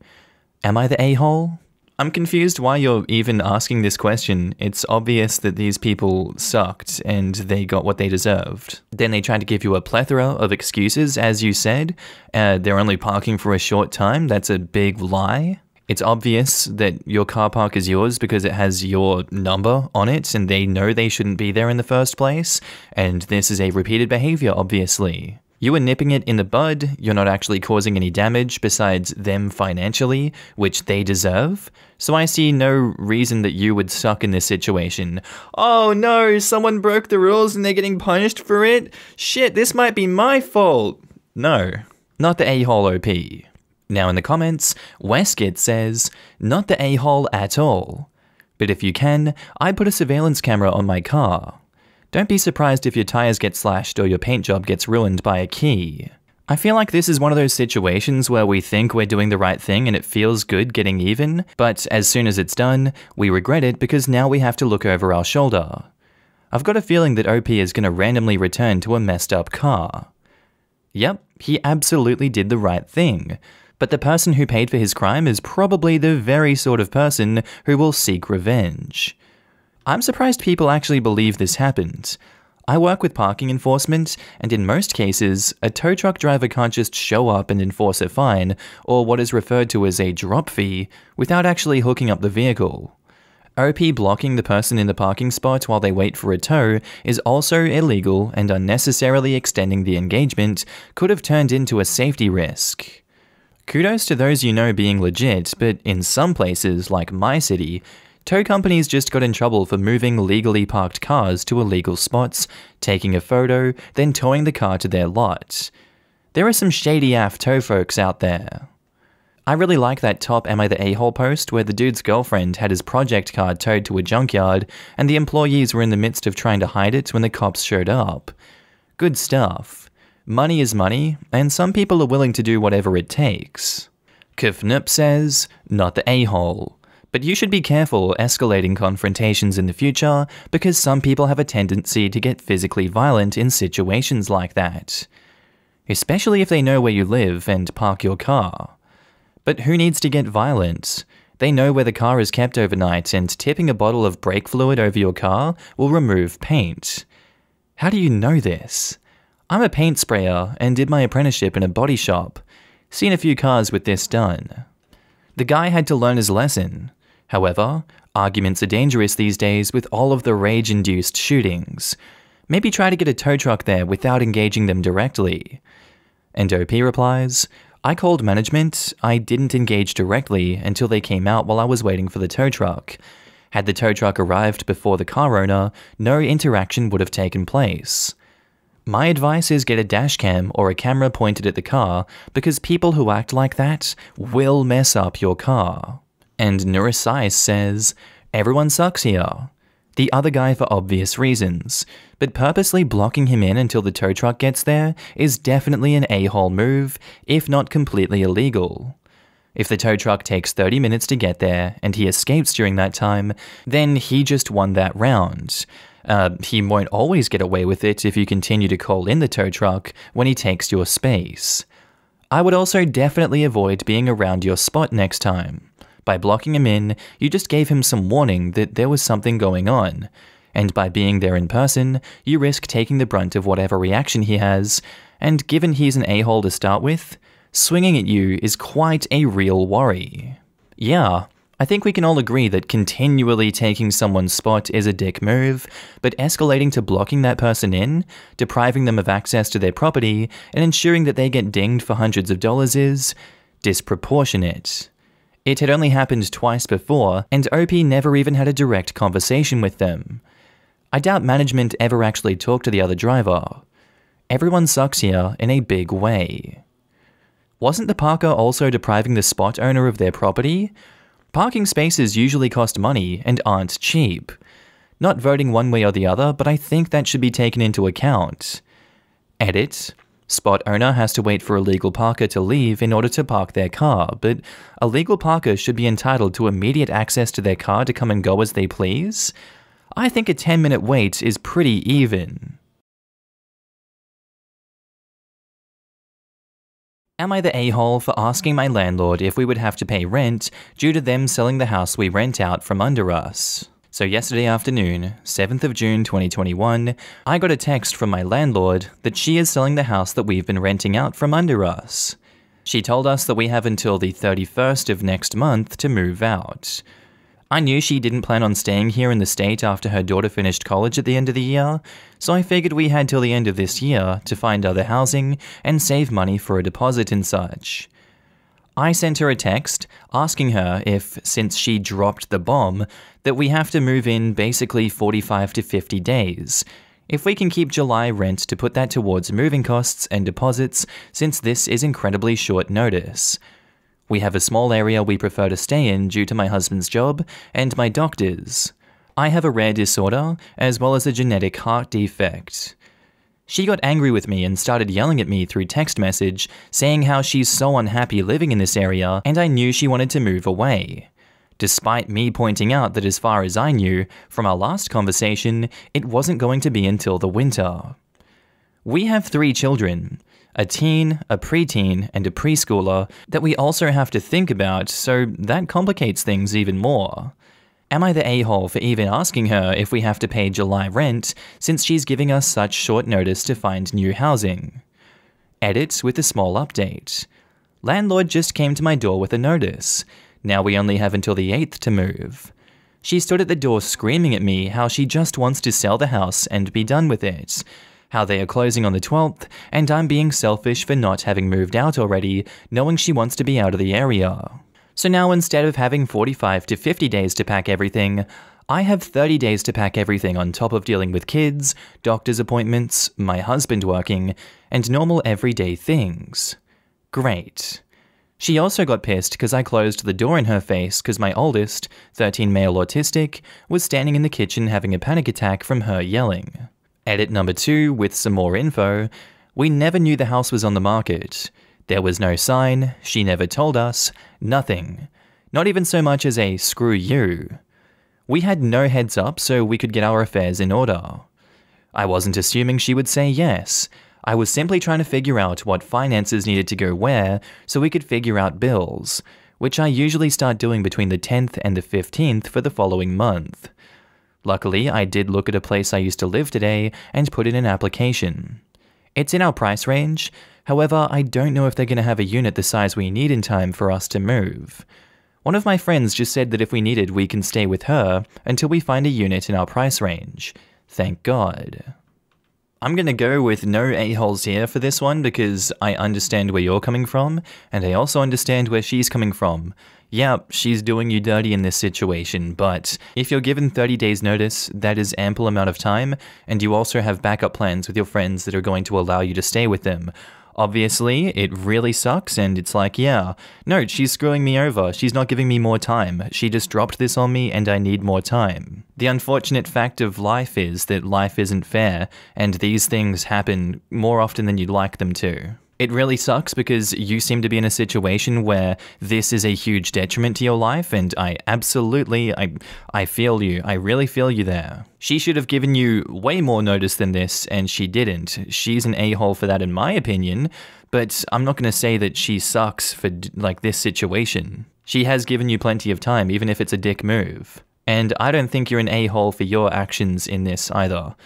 Am I the a-hole? I'm confused why you're even asking this question. It's obvious that these people sucked and they got what they deserved. Then they tried to give you a plethora of excuses, as you said. They're only parking for a short time. That's a big lie. It's obvious that your car park is yours because it has your number on it and they know they shouldn't be there in the first place, and this is a repeated behavior, obviously. You were nipping it in the bud, you're not actually causing any damage besides them financially, which they deserve, so I see no reason that you would suck in this situation. Oh no, someone broke the rules and they're getting punished for it? Shit, this might be my fault. No, not the a-hole OP. Now in the comments, Westgate says, "Not the a-hole at all. But if you can, I put a surveillance camera on my car. Don't be surprised if your tires get slashed or your paint job gets ruined by a key." I feel like this is one of those situations where we think we're doing the right thing and it feels good getting even, but as soon as it's done, we regret it because now we have to look over our shoulder. I've got a feeling that OP is going to randomly return to a messed up car. Yep, he absolutely did the right thing. But the person who paid for his crime is probably the very sort of person who will seek revenge. I'm surprised people actually believe this happened. I work with parking enforcement, and in most cases, a tow truck driver can't just show up and enforce a fine, or what is referred to as a drop fee, without actually hooking up the vehicle. OP blocking the person in the parking spot while they wait for a tow is also illegal, and unnecessarily extending the engagement could have turned into a safety risk. Kudos to those you know being legit, but in some places, like my city, tow companies just got in trouble for moving legally parked cars to illegal spots, taking a photo, then towing the car to their lot. There are some shady AF tow folks out there. I really like that top Am I the A-hole post where the dude's girlfriend had his project car towed to a junkyard and the employees were in the midst of trying to hide it when the cops showed up. Good stuff. Money is money, and some people are willing to do whatever it takes. Kfnup says, not the a-hole. But you should be careful escalating confrontations in the future because some people have a tendency to get physically violent in situations like that. Especially if they know where you live and park your car. But who needs to get violent? They know where the car is kept overnight, and tipping a bottle of brake fluid over your car will remove paint. How do you know this? I'm a paint sprayer and did my apprenticeship in a body shop. Seen a few cars with this done. The guy had to learn his lesson. However, arguments are dangerous these days with all of the rage-induced shootings. Maybe try to get a tow truck there without engaging them directly. And OP replies, I called management. I didn't engage directly until they came out while I was waiting for the tow truck. Had the tow truck arrived before the car owner, no interaction would have taken place. My advice is get a dash cam or a camera pointed at the car because people who act like that will mess up your car. And Neuroscience says, everyone sucks here. The other guy for obvious reasons, but purposely blocking him in until the tow truck gets there is definitely an a-hole move, if not completely illegal. If the tow truck takes 30 minutes to get there and he escapes during that time, then he just won that round. He won't always get away with it if you continue to call in the tow truck when he takes your space. I would also definitely avoid being around your spot next time. By blocking him in, you just gave him some warning that there was something going on, and by being there in person, you risk taking the brunt of whatever reaction he has, and given he's an a-hole to start with, swinging at you is quite a real worry. Yeah, I think we can all agree that continually taking someone's spot is a dick move, but escalating to blocking that person in, depriving them of access to their property, and ensuring that they get dinged for hundreds of dollars is disproportionate. It had only happened twice before, and OP never even had a direct conversation with them. I doubt management ever actually talked to the other driver. Everyone sucks here in a big way. Wasn't the parker also depriving the spot owner of their property? Parking spaces usually cost money and aren't cheap. Not voting one way or the other, but I think that should be taken into account. Edit. Spot owner has to wait for a legal parker to leave in order to park their car, but a legal parker should be entitled to immediate access to their car to come and go as they please? I think a 10-minute wait is pretty even. Am I the a-hole for asking my landlord if we would have to pay rent due to them selling the house we rent out from under us? So yesterday afternoon, 7th of June 2021, I got a text from my landlord that she is selling the house that we've been renting out from under us. She told us that we have until the 31st of next month to move out. I knew she didn't plan on staying here in the state after her daughter finished college at the end of the year, so I figured we had till the end of this year to find other housing and save money for a deposit and such. I sent her a text asking her if, since she dropped the bomb, that we have to move in basically 45 to 50 days. If we can keep July rent to put that towards moving costs and deposits, since this is incredibly short notice. We have a small area we prefer to stay in due to my husband's job and my doctor's. I have a rare disorder, as well as a genetic heart defect. She got angry with me and started yelling at me through text message, saying how she's so unhappy living in this area and I knew she wanted to move away. Despite me pointing out that as far as I knew, from our last conversation, it wasn't going to be until the winter. We have 3 children, a teen, a preteen, and a preschooler that we also have to think about, so that complicates things even more. Am I the a-hole for even asking her if we have to pay July rent since she's giving us such short notice to find new housing? Edit with a small update. Landlord just came to my door with a notice. Now we only have until the 8th to move. She stood at the door screaming at me how she just wants to sell the house and be done with it, how they are closing on the 12th, and I'm being selfish for not having moved out already, knowing she wants to be out of the area. So now instead of having 45 to 50 days to pack everything, I have 30 days to pack everything on top of dealing with kids, doctor's appointments, my husband working, and normal everyday things. Great. She also got pissed because I closed the door in her face because my oldest, 13 male autistic, was standing in the kitchen having a panic attack from her yelling. Edit number 2 with some more info. We never knew the house was on the market. There was no sign, she never told us, nothing. Not even so much as a screw you. We had no heads up so we could get our affairs in order. I wasn't assuming she would say yes. I was simply trying to figure out what finances needed to go where so we could figure out bills, which I usually start doing between the 10th and the 15th for the following month. Luckily, I did look at a place I used to live today and put in an application. It's in our price range, however, I don't know if they're going to have a unit the size we need in time for us to move. One of my friends just said that if we needed, we can stay with her until we find a unit in our price range. Thank God. I'm gonna go with no a-holes here for this one because I understand where you're coming from, and I also understand where she's coming from. Yeah, she's doing you dirty in this situation, but if you're given 30 days notice, that is ample amount of time, and you also have backup plans with your friends that are going to allow you to stay with them. Obviously, it really sucks, and it's like, yeah, no, she's screwing me over, she's not giving me more time, she just dropped this on me and I need more time. The unfortunate fact of life is that life isn't fair, and these things happen more often than you'd like them to. It really sucks because you seem to be in a situation where this is a huge detriment to your life, and I feel you. I really feel you there. She should have given you way more notice than this, and she didn't. She's an a-hole for that in my opinion, but I'm not going to say that she sucks for, like, this situation. She has given you plenty of time, even if it's a dick move. And I don't think you're an a-hole for your actions in this either.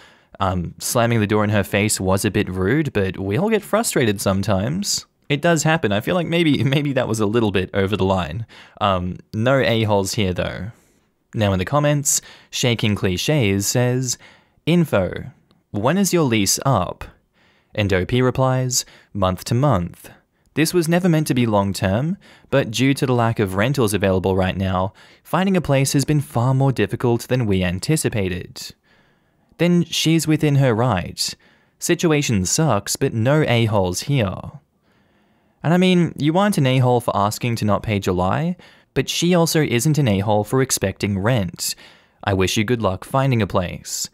Slamming the door in her face was a bit rude, but we all get frustrated sometimes. It does happen. I feel like maybe that was a little bit over the line. No a-holes here though. Now in the comments, Shaking Cliches says, Info, when is your lease up? And OP replies, month to month. This was never meant to be long term, but due to the lack of rentals available right now, finding a place has been far more difficult than we anticipated. Then she's within her right. Situation sucks, but no a-holes here. And I mean, you aren't an a-hole for asking to not pay July, but she also isn't an a-hole for expecting rent. I wish you good luck finding a place.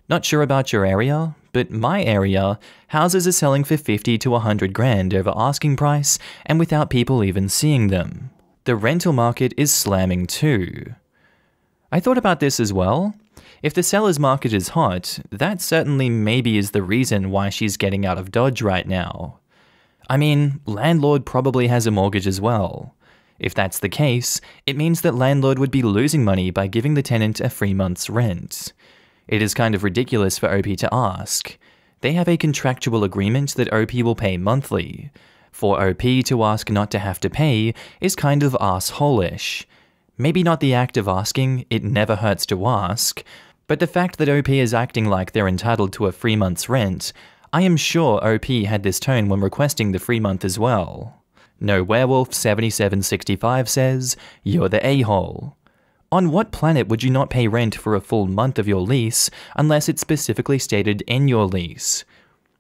Not sure about your area, but my area, houses are selling for 50 to 100 grand over asking price and without people even seeing them. The rental market is slamming too. I thought about this as well. If the seller's market is hot, that certainly maybe is the reason why she's getting out of Dodge right now. I mean, landlord probably has a mortgage as well. If that's the case, it means that landlord would be losing money by giving the tenant a free month's rent. It is kind of ridiculous for OP to ask. They have a contractual agreement that OP will pay monthly. For OP to ask not to have to pay is kind of asshole-ish. Maybe not the act of asking, it never hurts to ask, but the fact that OP is acting like they're entitled to a free month's rent, I am sure OP had this tone when requesting the free month as well. No Werewolf 7765 says, you're the a-hole. On what planet would you not pay rent for a full month of your lease unless it's specifically stated in your lease?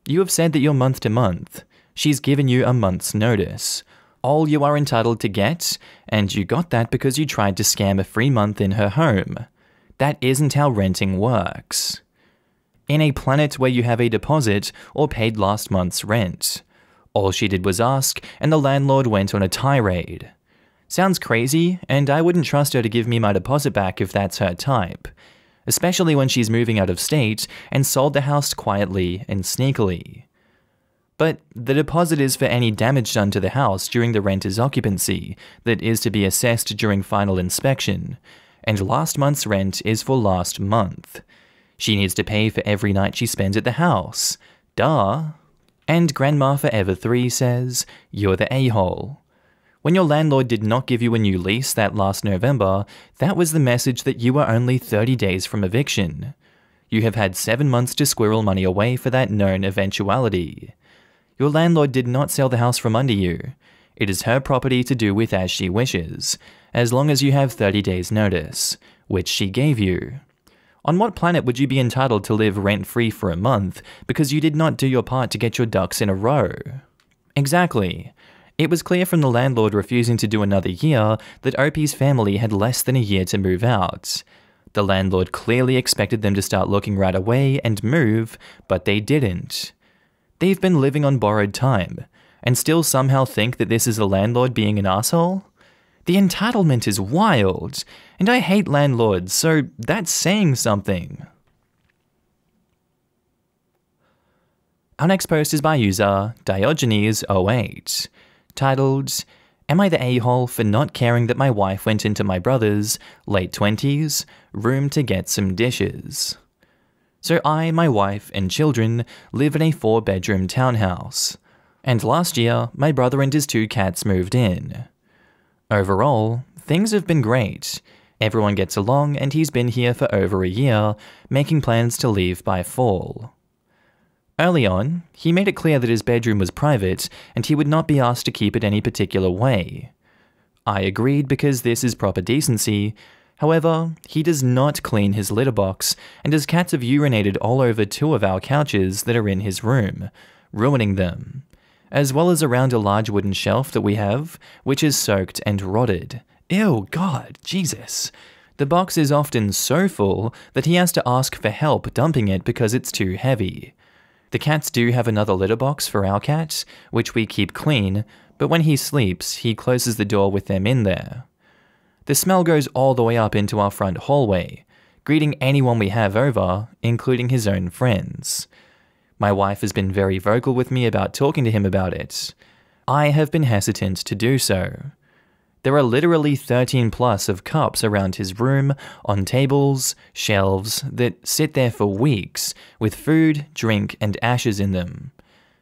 You have said that you're month to month. She's given you a month's notice. All you are entitled to get, and you got that because you tried to scam a free month in her home. That isn't how renting works. In a planet where you have a deposit or paid last month's rent. All she did was ask, and the landlord went on a tirade. Sounds crazy, and I wouldn't trust her to give me my deposit back if that's her type. Especially when she's moving out of state and sold the house quietly and sneakily. But the deposit is for any damage done to the house during the renter's occupancy that is to be assessed during final inspection, and last month's rent is for last month. She needs to pay for every night she spends at the house. Duh. And Grandma Forever 3 says, you're the a-hole. When your landlord did not give you a new lease that last November, that was the message that you were only 30 days from eviction. You have had 7 months to squirrel money away for that known eventuality. Your landlord did not sell the house from under you. It is her property to do with as she wishes, as long as you have 30 days notice, which she gave you. On what planet would you be entitled to live rent-free for a month because you did not do your part to get your ducks in a row? Exactly. It was clear from the landlord refusing to do another year that OP's family had less than a year to move out. The landlord clearly expected them to start looking right away and move, but they didn't. They've been living on borrowed time, and still somehow think that this is the landlord being an asshole? The entitlement is wild, and I hate landlords, so that's saying something. Our next post is by user Diogenes08, titled, Am I the a-hole for not caring that my wife went into my brother's, late 20s, room to get some dishes? So I, my wife, and children live in a 4-bedroom townhouse, and last year my brother and his 2 cats moved in. Overall, things have been great. Everyone gets along and he's been here for over a year, making plans to leave by fall. Early on, he made it clear that his bedroom was private and he would not be asked to keep it any particular way. I agreed because this is proper decency. However, he does not clean his litter box, and his cats have urinated all over 2 of our couches that are in his room, ruining them, as well as around a large wooden shelf that we have, which is soaked and rotted. Ew, God, Jesus. The box is often so full that he has to ask for help dumping it because it's too heavy. The cats do have another litter box for our cat, which we keep clean, but when he sleeps, he closes the door with them in there. The smell goes all the way up into our front hallway, greeting anyone we have over, including his own friends. My wife has been very vocal with me about talking to him about it. I have been hesitant to do so. There are literally 13 plus of cups around his room, on tables, shelves, that sit there for weeks, with food, drink, and ashes in them.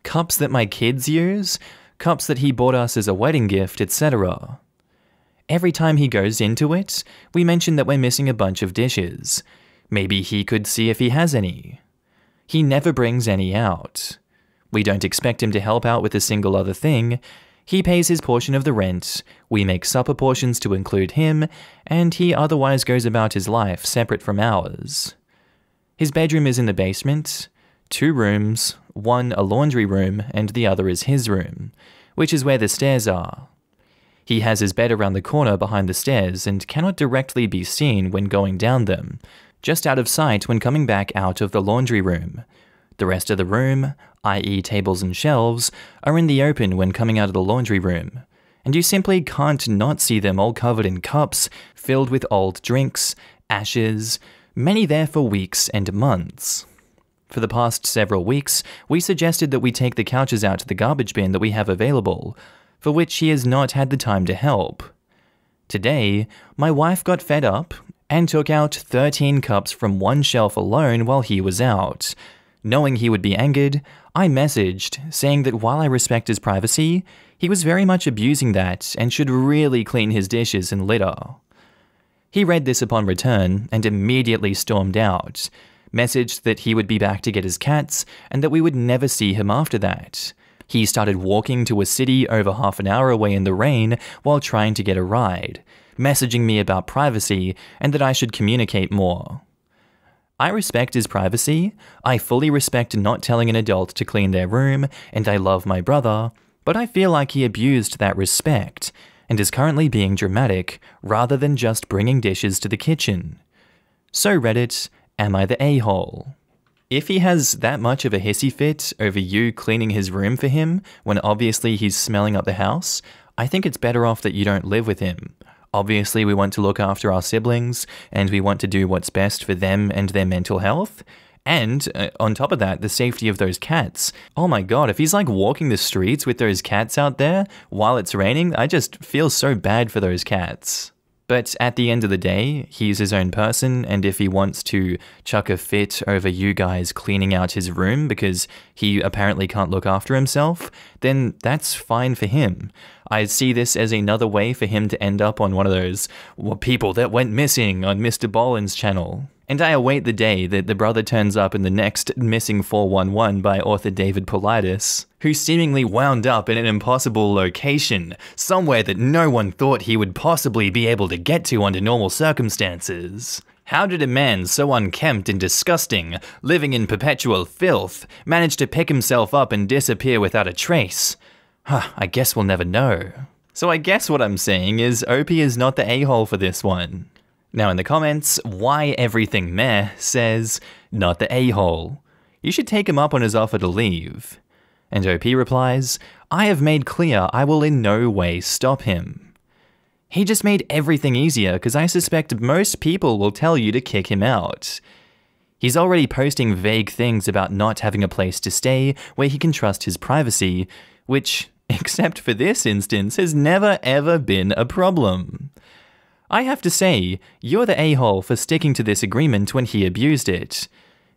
Cups that my kids use, cups that he bought us as a wedding gift, etc. Every time he goes into it, we mention that we're missing a bunch of dishes. Maybe he could see if he has any. He never brings any out. We don't expect him to help out with a single other thing. He pays his portion of the rent, we make supper portions to include him, and he otherwise goes about his life separate from ours. His bedroom is in the basement, 2 rooms, one a laundry room and the other is his room, which is where the stairs are. He has his bed around the corner behind the stairs and cannot directly be seen when going down them, just out of sight when coming back out of the laundry room. The rest of the room, i.e. tables and shelves, are in the open when coming out of the laundry room, and you simply can't not see them all covered in cups, filled with old drinks, ashes, many there for weeks and months. For the past several weeks, we suggested that we take the couches out to the garbage bin that we have available, for which he has not had the time to help. Today, my wife got fed up and took out 13 cups from one shelf alone while he was out. Knowing he would be angered, I messaged, saying that while I respect his privacy, he was very much abusing that and should really clean his dishes and litter. He read this upon return and immediately stormed out, messaged that he would be back to get his cats and that we would never see him after that. He started walking to a city over half an hour away in the rain while trying to get a ride, messaging me about privacy and that I should communicate more. I respect his privacy, I fully respect not telling an adult to clean their room, and I love my brother, but I feel like he abused that respect, and is currently being dramatic rather than just bringing dishes to the kitchen. So Reddit, am I the a-hole? If he has that much of a hissy fit over you cleaning his room for him when obviously he's smelling up the house, I think it's better off that you don't live with him. Obviously, we want to look after our siblings, and we want to do what's best for them and their mental health. And, on top of that, the safety of those cats. Oh my god, if he's like walking the streets with those cats out there while it's raining, I just feel so bad for those cats. But at the end of the day, he's his own person, and if he wants to chuck a fit over you guys cleaning out his room because he apparently can't look after himself, then that's fine for him. I see this as another way for him to end up on one of those people that went missing on Mr. Boland's channel. And I await the day that the brother turns up in the next Missing 411 by author David Paulides, who seemingly wound up in an impossible location, somewhere that no one thought he would possibly be able to get to under normal circumstances. How did a man so unkempt and disgusting, living in perpetual filth, manage to pick himself up and disappear without a trace? I guess we'll never know. So I guess what I'm saying is OP is not the a-hole for this one. Now in the comments, Why Everything Meh says, not the a-hole. You should take him up on his offer to leave. And OP replies, I have made clear I will in no way stop him. He just made everything easier because I suspect most people will tell you to kick him out. He's already posting vague things about not having a place to stay where he can trust his privacy, which, except for this instance, has never ever been a problem. I have to say, you're the a-hole for sticking to this agreement when he abused it.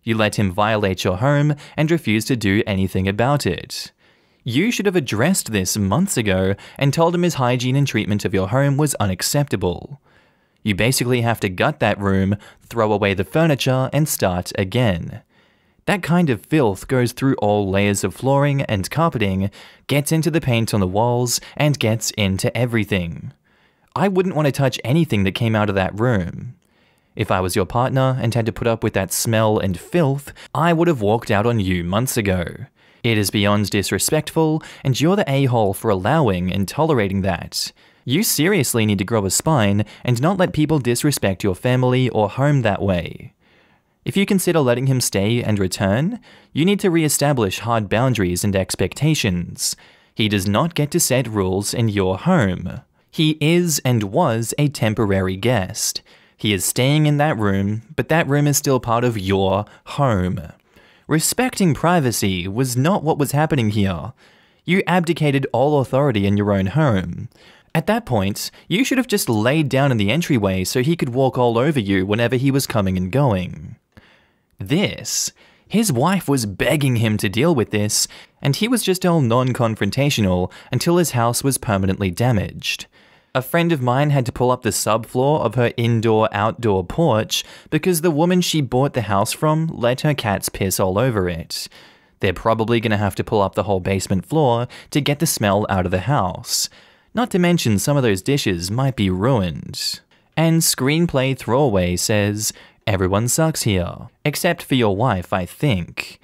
You let him violate your home and refuse to do anything about it. You should have addressed this months ago and told him his hygiene and treatment of your home was unacceptable. You basically have to gut that room, throw away the furniture, and start again. That kind of filth goes through all layers of flooring and carpeting, gets into the paint on the walls, and gets into everything. I wouldn't want to touch anything that came out of that room. If I was your partner and had to put up with that smell and filth, I would have walked out on you months ago. It is beyond disrespectful, and you're the a-hole for allowing and tolerating that. You seriously need to grow a spine and not let people disrespect your family or home that way. If you consider letting him stay and return, you need to re-establish hard boundaries and expectations. He does not get to set rules in your home. He is and was a temporary guest. He is staying in that room, but that room is still part of your home. Respecting privacy was not what was happening here. You abdicated all authority in your own home. At that point, you should have just laid down in the entryway so he could walk all over you whenever he was coming and going. His wife was begging him to deal with this, and he was just all non-confrontational until his house was permanently damaged. A friend of mine had to pull up the subfloor of her indoor-outdoor porch because the woman she bought the house from let her cats piss all over it. They're probably going to have to pull up the whole basement floor to get the smell out of the house. Not to mention some of those dishes might be ruined. And Screenplay Throwaway says, everyone sucks here. Except for your wife, I think.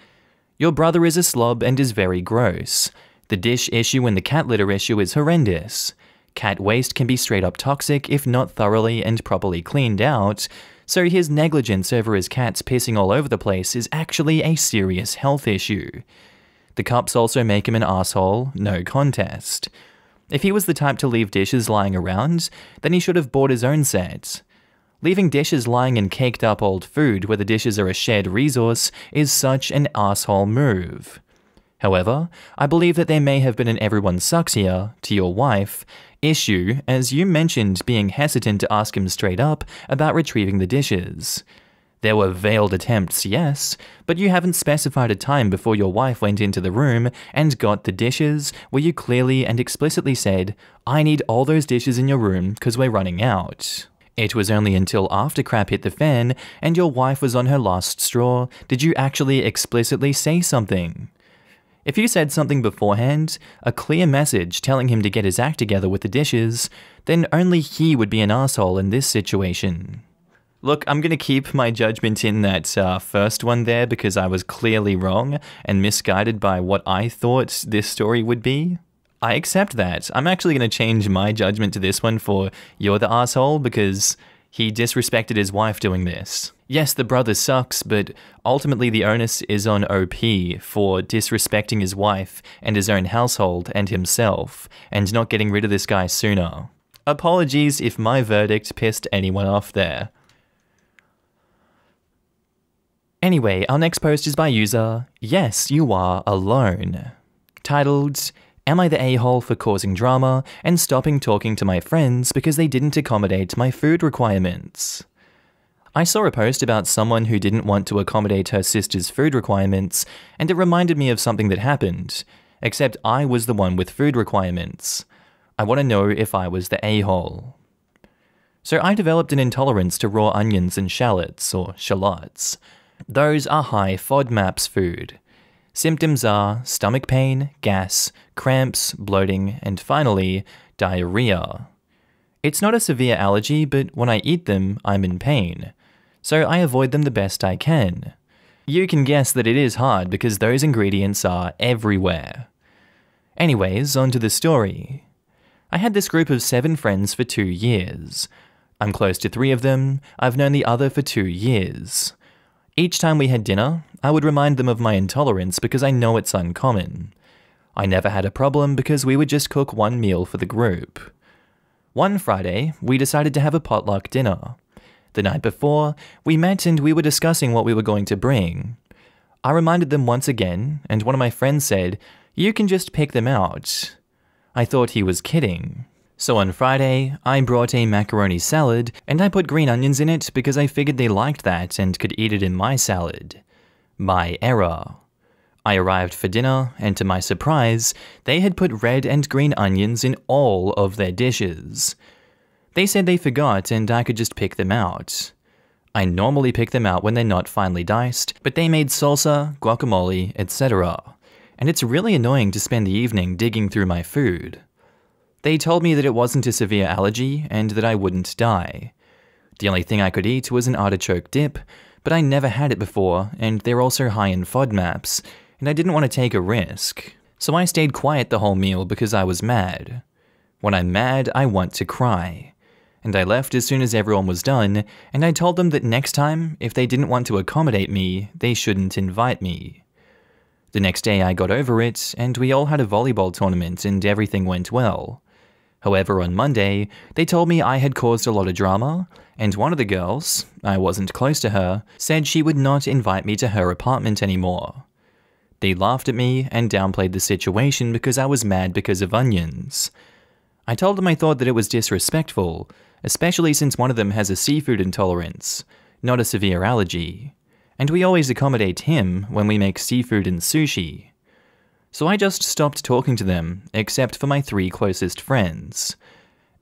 Your brother is a slob and is very gross. The dish issue and the cat litter issue is horrendous. Cat waste can be straight up toxic if not thoroughly and properly cleaned out, so his negligence over his cats pissing all over the place is actually a serious health issue. The cups also make him an asshole, no contest. If he was the type to leave dishes lying around, then he should have bought his own set. Leaving dishes lying in caked up old food where the dishes are a shared resource is such an asshole move. However, I believe that there may have been an everyone sucks here, to your wife, issue as you mentioned being hesitant to ask him straight up about retrieving the dishes. There were veiled attempts, yes, but you haven't specified a time before your wife went into the room and got the dishes where you clearly and explicitly said, I need all those dishes in your room because we're running out. It was only until after crap hit the fan and your wife was on her last straw did you actually explicitly say something. If you said something beforehand, a clear message telling him to get his act together with the dishes, then only he would be an asshole in this situation. Look, I'm going to keep my judgment in that first one there because I was clearly wrong and misguided by what I thought this story would be. I accept that. I'm actually going to change my judgment to this one for you're the asshole because he disrespected his wife doing this. Yes, the brother sucks, but ultimately the onus is on OP for disrespecting his wife and his own household and himself, and not getting rid of this guy sooner. Apologies if my verdict pissed anyone off there. Anyway, our next post is by user Yes You Are Alone, titled, Am I the a-hole for causing drama and stopping talking to my friends because they didn't accommodate my food requirements? I saw a post about someone who didn't want to accommodate her sister's food requirements, and it reminded me of something that happened, except I was the one with food requirements. I want to know if I was the a-hole. So I developed an intolerance to raw onions and shallots, or shallots. Those are high FODMAPs food. Symptoms are stomach pain, gas, cramps, bloating, and finally, diarrhea. It's not a severe allergy, but when I eat them, I'm in pain. So I avoid them the best I can. You can guess that it is hard because those ingredients are everywhere. Anyways, on to the story. I had this group of 7 friends for 2 years. I'm close to 3 of them, I've known the other for 2 years. Each time we had dinner, I would remind them of my intolerance because I know it's uncommon. I never had a problem because we would just cook one meal for the group. One Friday, we decided to have a potluck dinner. The night before, we met and we were discussing what we were going to bring. I reminded them once again, and one of my friends said, "You can just pick them out." I thought he was kidding. So on Friday, I brought a macaroni salad, and I put green onions in it because I figured they liked that and could eat it in my salad. My error. I arrived for dinner, and to my surprise, they had put red and green onions in all of their dishes. They said they forgot and I could just pick them out. I normally pick them out when they're not finely diced, but they made salsa, guacamole, etc. And it's really annoying to spend the evening digging through my food. They told me that it wasn't a severe allergy and that I wouldn't die. The only thing I could eat was an artichoke dip, but I never had it before, and they're also high in FODMAPs, and I didn't want to take a risk. So I stayed quiet the whole meal because I was mad. When I'm mad, I want to cry. And I left as soon as everyone was done, and I told them that next time, if they didn't want to accommodate me, they shouldn't invite me. The next day I got over it, and we all had a volleyball tournament and everything went well. However, on Monday, they told me I had caused a lot of drama, and one of the girls, I wasn't close to her, said she would not invite me to her apartment anymore. They laughed at me and downplayed the situation because I was mad because of onions. I told them I thought that it was disrespectful, especially since one of them has a seafood intolerance, not a severe allergy, and we always accommodate him when we make seafood and sushi. So I just stopped talking to them, except for my 3 closest friends.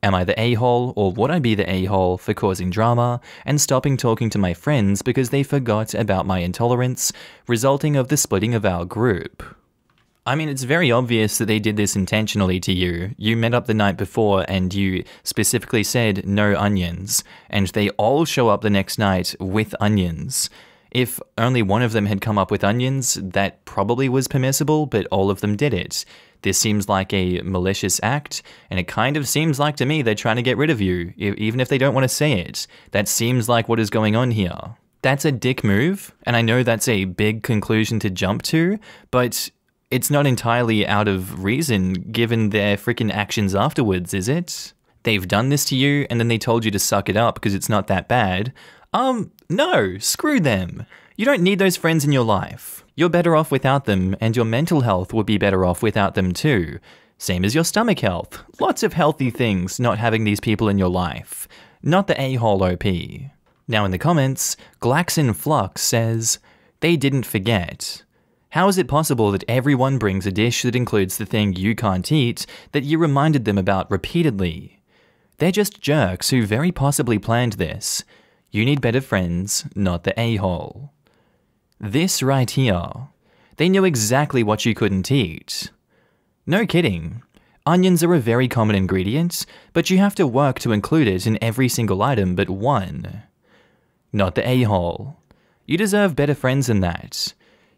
Am I the a-hole, or would I be the a-hole for causing drama and stopping talking to my friends because they forgot about my intolerance, resulting of the splitting of our group? I mean, it's very obvious that they did this intentionally to you. You met up the night before and you specifically said no onions, and they all show up the next night with onions. If only one of them had come up with onions, that probably was permissible, but all of them did it. This seems like a malicious act, and it kind of seems like to me they're trying to get rid of you, even if they don't want to say it. That seems like what is going on here. That's a dick move, and I know that's a big conclusion to jump to, but it's not entirely out of reason given their freaking actions afterwards, is it? They've done this to you, and then they told you to suck it up because it's not that bad. No, screw them. You don't need those friends in your life. You're better off without them, and your mental health would be better off without them too. Same as your stomach health. Lots of healthy things not having these people in your life. Not the a-hole OP. Now in the comments, Glaxonflux says, "They didn't forget. How is it possible that everyone brings a dish that includes the thing you can't eat that you reminded them about repeatedly? They're just jerks who very possibly planned this. You need better friends, not the a-hole." This right here. They knew exactly what you couldn't eat. No kidding. Onions are a very common ingredient, but you have to work to include it in every single item but one. Not the a-hole. You deserve better friends than that.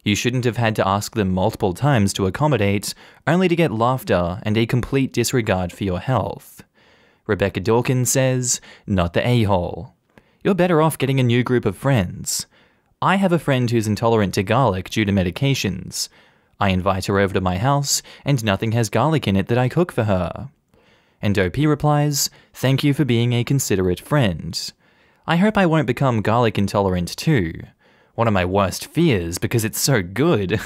You shouldn't have had to ask them multiple times to accommodate, only to get laughter and a complete disregard for your health. Rebecca Dawkins says, "Not the a-hole. You're better off getting a new group of friends. I have a friend who's intolerant to garlic due to medications. I invite her over to my house, and nothing has garlic in it that I cook for her." And OP replies, "Thank you for being a considerate friend. I hope I won't become garlic intolerant too. One of my worst fears because it's so good."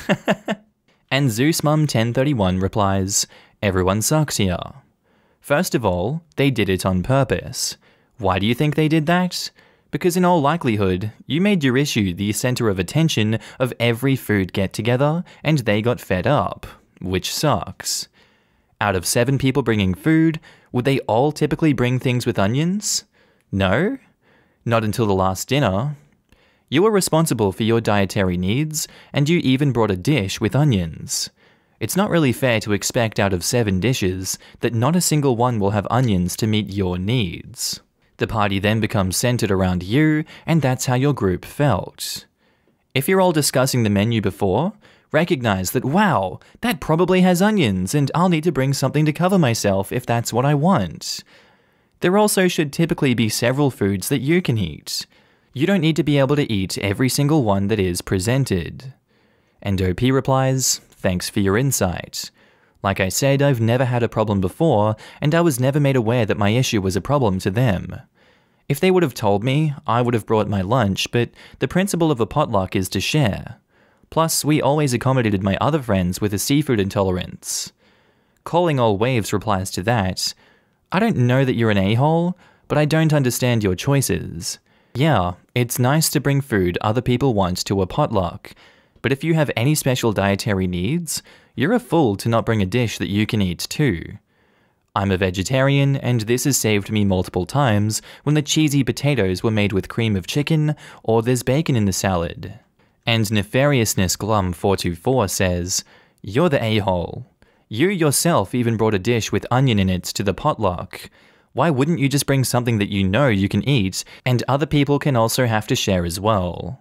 And ZeusMum1031 replies, "Everyone sucks here." First of all, they did it on purpose. Why do you think they did that? Because in all likelihood, you made your issue the center of attention of every food get-together, and they got fed up, which sucks. Out of 7 people bringing food, would they all typically bring things with onions? No? Not until the last dinner. You were responsible for your dietary needs, and you even brought a dish with onions. It's not really fair to expect out of 7 dishes that not a single one will have onions to meet your needs. The party then becomes centered around you, and that's how your group felt. If you're all discussing the menu before, recognize that, wow, that probably has onions, and I'll need to bring something to cover myself if that's what I want. There also should typically be several foods that you can eat. You don't need to be able to eat every single one that is presented. And OP replies, "Thanks for your insight. Like I said, I've never had a problem before, and I was never made aware that my issue was a problem to them. If they would have told me, I would have brought my lunch, but the principle of a potluck is to share. Plus, we always accommodated my other friends with a seafood intolerance." Calling All Waves replies to that, "I don't know that you're an a-hole, but I don't understand your choices. Yeah, it's nice to bring food other people want to a potluck, but if you have any special dietary needs, you're a fool to not bring a dish that you can eat too. I'm a vegetarian, and this has saved me multiple times when the cheesy potatoes were made with cream of chicken or there's bacon in the salad." And Nefariousness Glum 424 says, "You're the a-hole. You yourself even brought a dish with onion in it to the potluck. Why wouldn't you just bring something that you know you can eat, and other people can also have to share as well?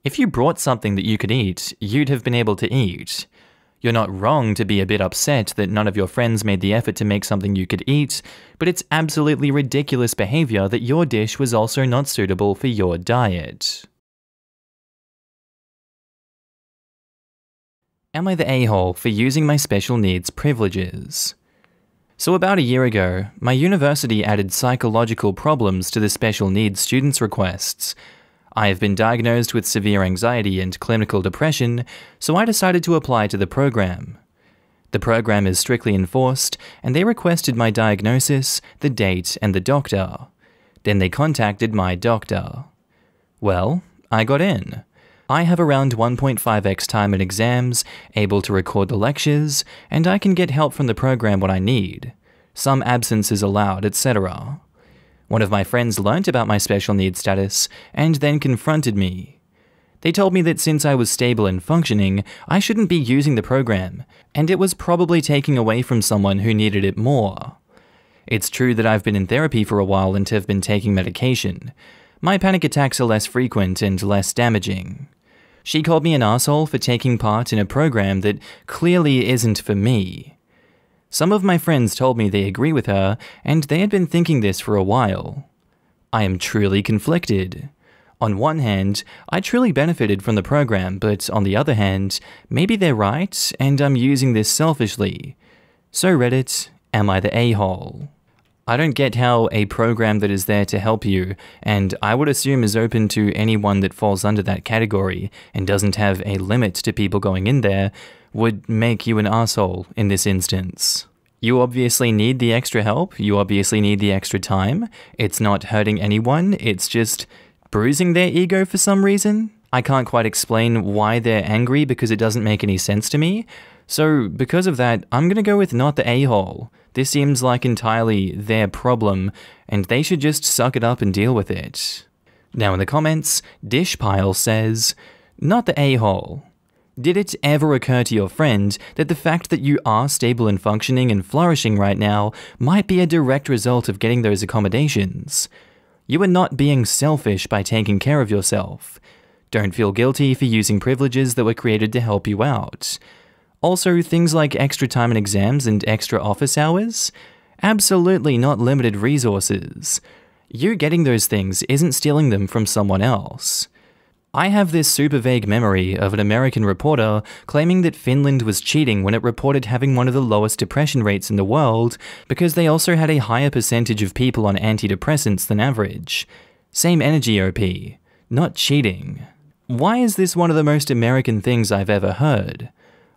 If you brought something that you could eat, you'd have been able to eat. You're not wrong to be a bit upset that none of your friends made the effort to make something you could eat, but it's absolutely ridiculous behavior that your dish was also not suitable for your diet." Am I the a-hole for using my special needs privileges? So about a year ago, my university added psychological problems to the special needs students' requests. I have been diagnosed with severe anxiety and clinical depression, so I decided to apply to the program. The program is strictly enforced, and they requested my diagnosis, the date, and the doctor. Then they contacted my doctor. Well, I got in. I have around 1.5x time in exams, able to record the lectures, and I can get help from the program when I need. Some absences allowed, etc. One of my friends learnt about my special needs status, and then confronted me. They told me that since I was stable and functioning, I shouldn't be using the program, and it was probably taking away from someone who needed it more. It's true that I've been in therapy for a while and have been taking medication. My panic attacks are less frequent and less damaging. She called me an asshole for taking part in a program that clearly isn't for me. Some of my friends told me they agree with her, and they had been thinking this for a while. I am truly conflicted. On one hand, I truly benefited from the program, but on the other hand, maybe they're right, and I'm using this selfishly. So Reddit, am I the a-hole? I don't get how a program that is there to help you, and I would assume is open to anyone that falls under that category and doesn't have a limit to people going in there, would make you an asshole in this instance. You obviously need the extra help, you obviously need the extra time. It's not hurting anyone, it's just bruising their ego for some reason. I can't quite explain why they're angry because it doesn't make any sense to me. So because of that, I'm gonna go with not the a-hole. This seems like entirely their problem, and they should just suck it up and deal with it. Now in the comments, Dishpile says, not the a-hole. Did it ever occur to your friend that the fact that you are stable and functioning and flourishing right now might be a direct result of getting those accommodations? You are not being selfish by taking care of yourself. Don't feel guilty for using privileges that were created to help you out. Also, things like extra time in exams and extra office hours? Absolutely not limited resources. You getting those things isn't stealing them from someone else. I have this super vague memory of an American reporter claiming that Finland was cheating when it reported having one of the lowest depression rates in the world because they also had a higher percentage of people on antidepressants than average. Same energy, OP. Not cheating. Why is this one of the most American things I've ever heard?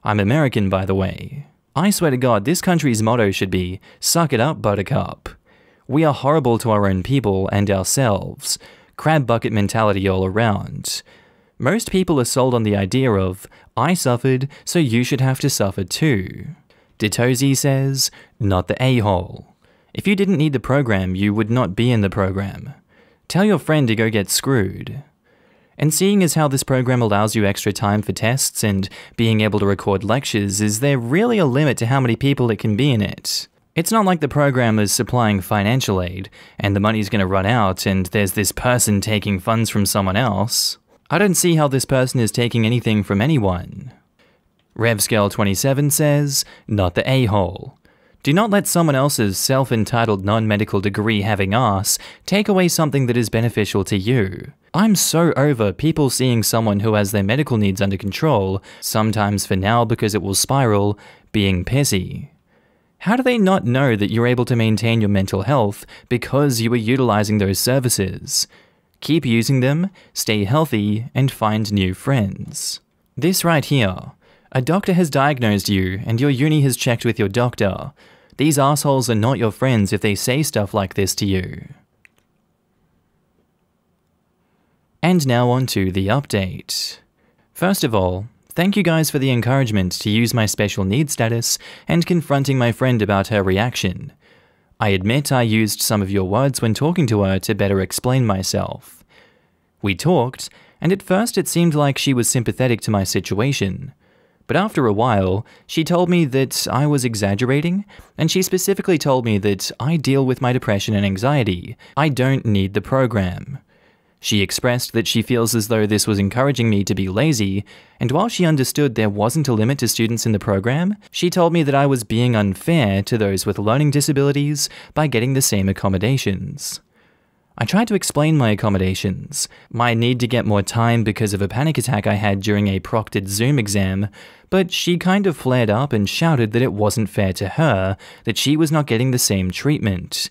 I'm American, by the way. I swear to God, this country's motto should be, "Suck it up, buttercup." We are horrible to our own people and ourselves. Crab bucket mentality all around. Most people are sold on the idea of, I suffered, so you should have to suffer too. Ditozy says, not the a-hole. If you didn't need the program, you would not be in the program. Tell your friend to go get screwed. And seeing as how this program allows you extra time for tests and being able to record lectures, is there really a limit to how many people it can be in it? It's not like the program is supplying financial aid, and the money's gonna run out, and there's this person taking funds from someone else. I don't see how this person is taking anything from anyone. RevScale27 says, not the a-hole. Do not let someone else's self-entitled non-medical degree-having ass take away something that is beneficial to you. I'm so over people seeing someone who has their medical needs under control, sometimes for now because it will spiral, being pissy. How do they not know that you're able to maintain your mental health because you are utilizing those services? Keep using them, stay healthy, and find new friends. This right here. A doctor has diagnosed you, and your uni has checked with your doctor. These assholes are not your friends if they say stuff like this to you. And now on to the update. First of all, thank you guys for the encouragement to use my special needs status and confronting my friend about her reaction. I admit I used some of your words when talking to her to better explain myself. We talked, and at first it seemed like she was sympathetic to my situation. But after a while, she told me that I was exaggerating, and she specifically told me that I deal with my depression and anxiety. I don't need the program. She expressed that she feels as though this was encouraging me to be lazy, and while she understood there wasn't a limit to students in the program, she told me that I was being unfair to those with learning disabilities by getting the same accommodations. I tried to explain my accommodations, my need to get more time because of a panic attack I had during a proctored Zoom exam, but she kind of flared up and shouted that it wasn't fair to her, that she was not getting the same treatment.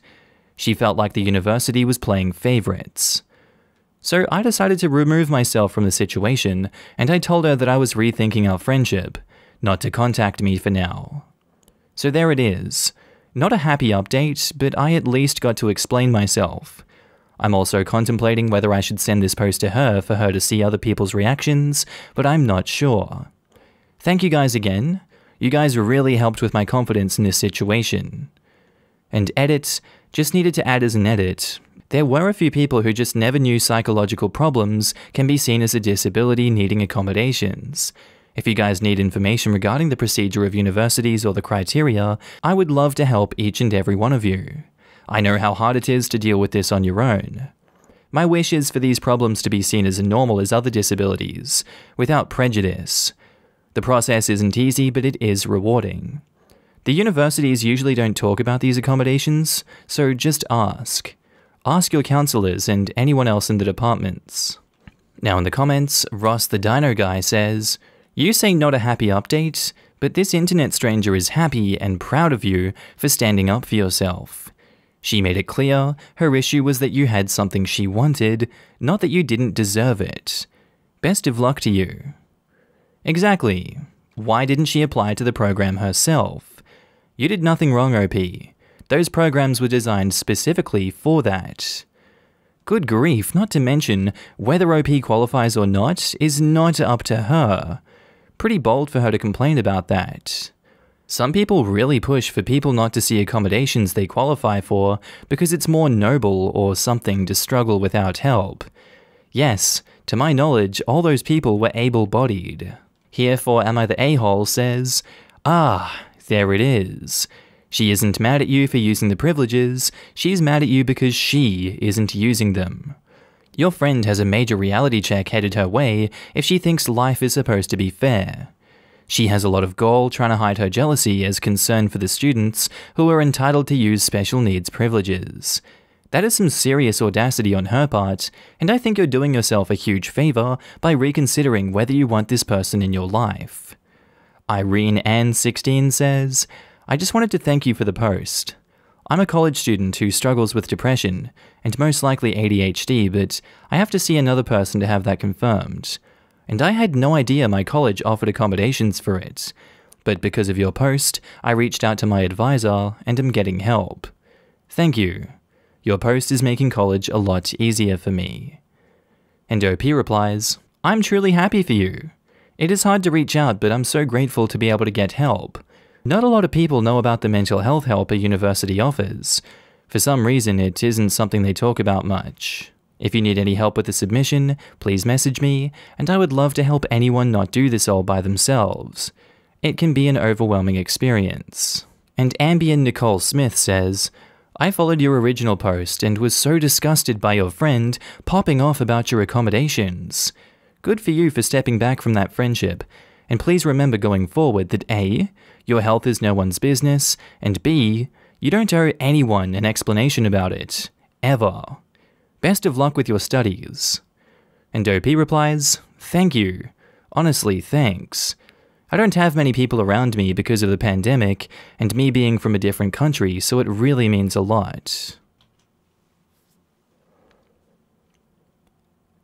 She felt like the university was playing favorites. So I decided to remove myself from the situation, and I told her that I was rethinking our friendship, not to contact me for now. So there it is. Not a happy update, but I at least got to explain myself. I'm also contemplating whether I should send this post to her for her to see other people's reactions, but I'm not sure. Thank you guys again. You guys really helped with my confidence in this situation. And edit, just needed to add as an edit. There were a few people who just never knew psychological problems can be seen as a disability needing accommodations. If you guys need information regarding the procedure of universities or the criteria, I would love to help each and every one of you. I know how hard it is to deal with this on your own. My wish is for these problems to be seen as normal as other disabilities, without prejudice. The process isn't easy, but it is rewarding. The universities usually don't talk about these accommodations, so just ask. Ask your counselors and anyone else in the departments. Now in the comments, Ross the Dino Guy says, "You say not a happy update, but this internet stranger is happy and proud of you for standing up for yourself. She made it clear her issue was that you had something she wanted, not that you didn't deserve it. Best of luck to you." Exactly. Why didn't she apply to the program herself? You did nothing wrong, OP. Those programs were designed specifically for that. Good grief, not to mention, whether OP qualifies or not is not up to her. Pretty bold for her to complain about that. Some people really push for people not to see accommodations they qualify for because it's more noble or something to struggle without help. Yes, to my knowledge, all those people were able-bodied. Here for Am I the A-hole says, "Ah, there it is. She isn't mad at you for using the privileges, she's mad at you because she isn't using them. Your friend has a major reality check headed her way if she thinks life is supposed to be fair. She has a lot of gall trying to hide her jealousy as concern for the students who are entitled to use special needs privileges. That is some serious audacity on her part, and I think you're doing yourself a huge favor by reconsidering whether you want this person in your life." Irene Ann 16 says, "I just wanted to thank you for the post. I'm a college student who struggles with depression, and most likely ADHD, but I have to see another person to have that confirmed. and I had no idea my college offered accommodations for it. But because of your post, I reached out to my advisor and am getting help. Thank you. Your post is making college a lot easier for me." And OP replies, "I'm truly happy for you. It is hard to reach out, but I'm so grateful to be able to get help. Not a lot of people know about the mental health help a university offers. For some reason, it isn't something they talk about much. If you need any help with the submission, please message me, and I would love to help anyone not do this all by themselves. It can be an overwhelming experience." And Ambien Nicole Smith says, "I followed your original post and was so disgusted by your friend popping off about your accommodations. Good for you for stepping back from that friendship, and please remember going forward that A, your health is no one's business, and B, you don't owe anyone an explanation about it, ever. Best of luck with your studies." And OP replies, "Thank you. Honestly, thanks. I don't have many people around me because of the pandemic, and me being from a different country, so it really means a lot."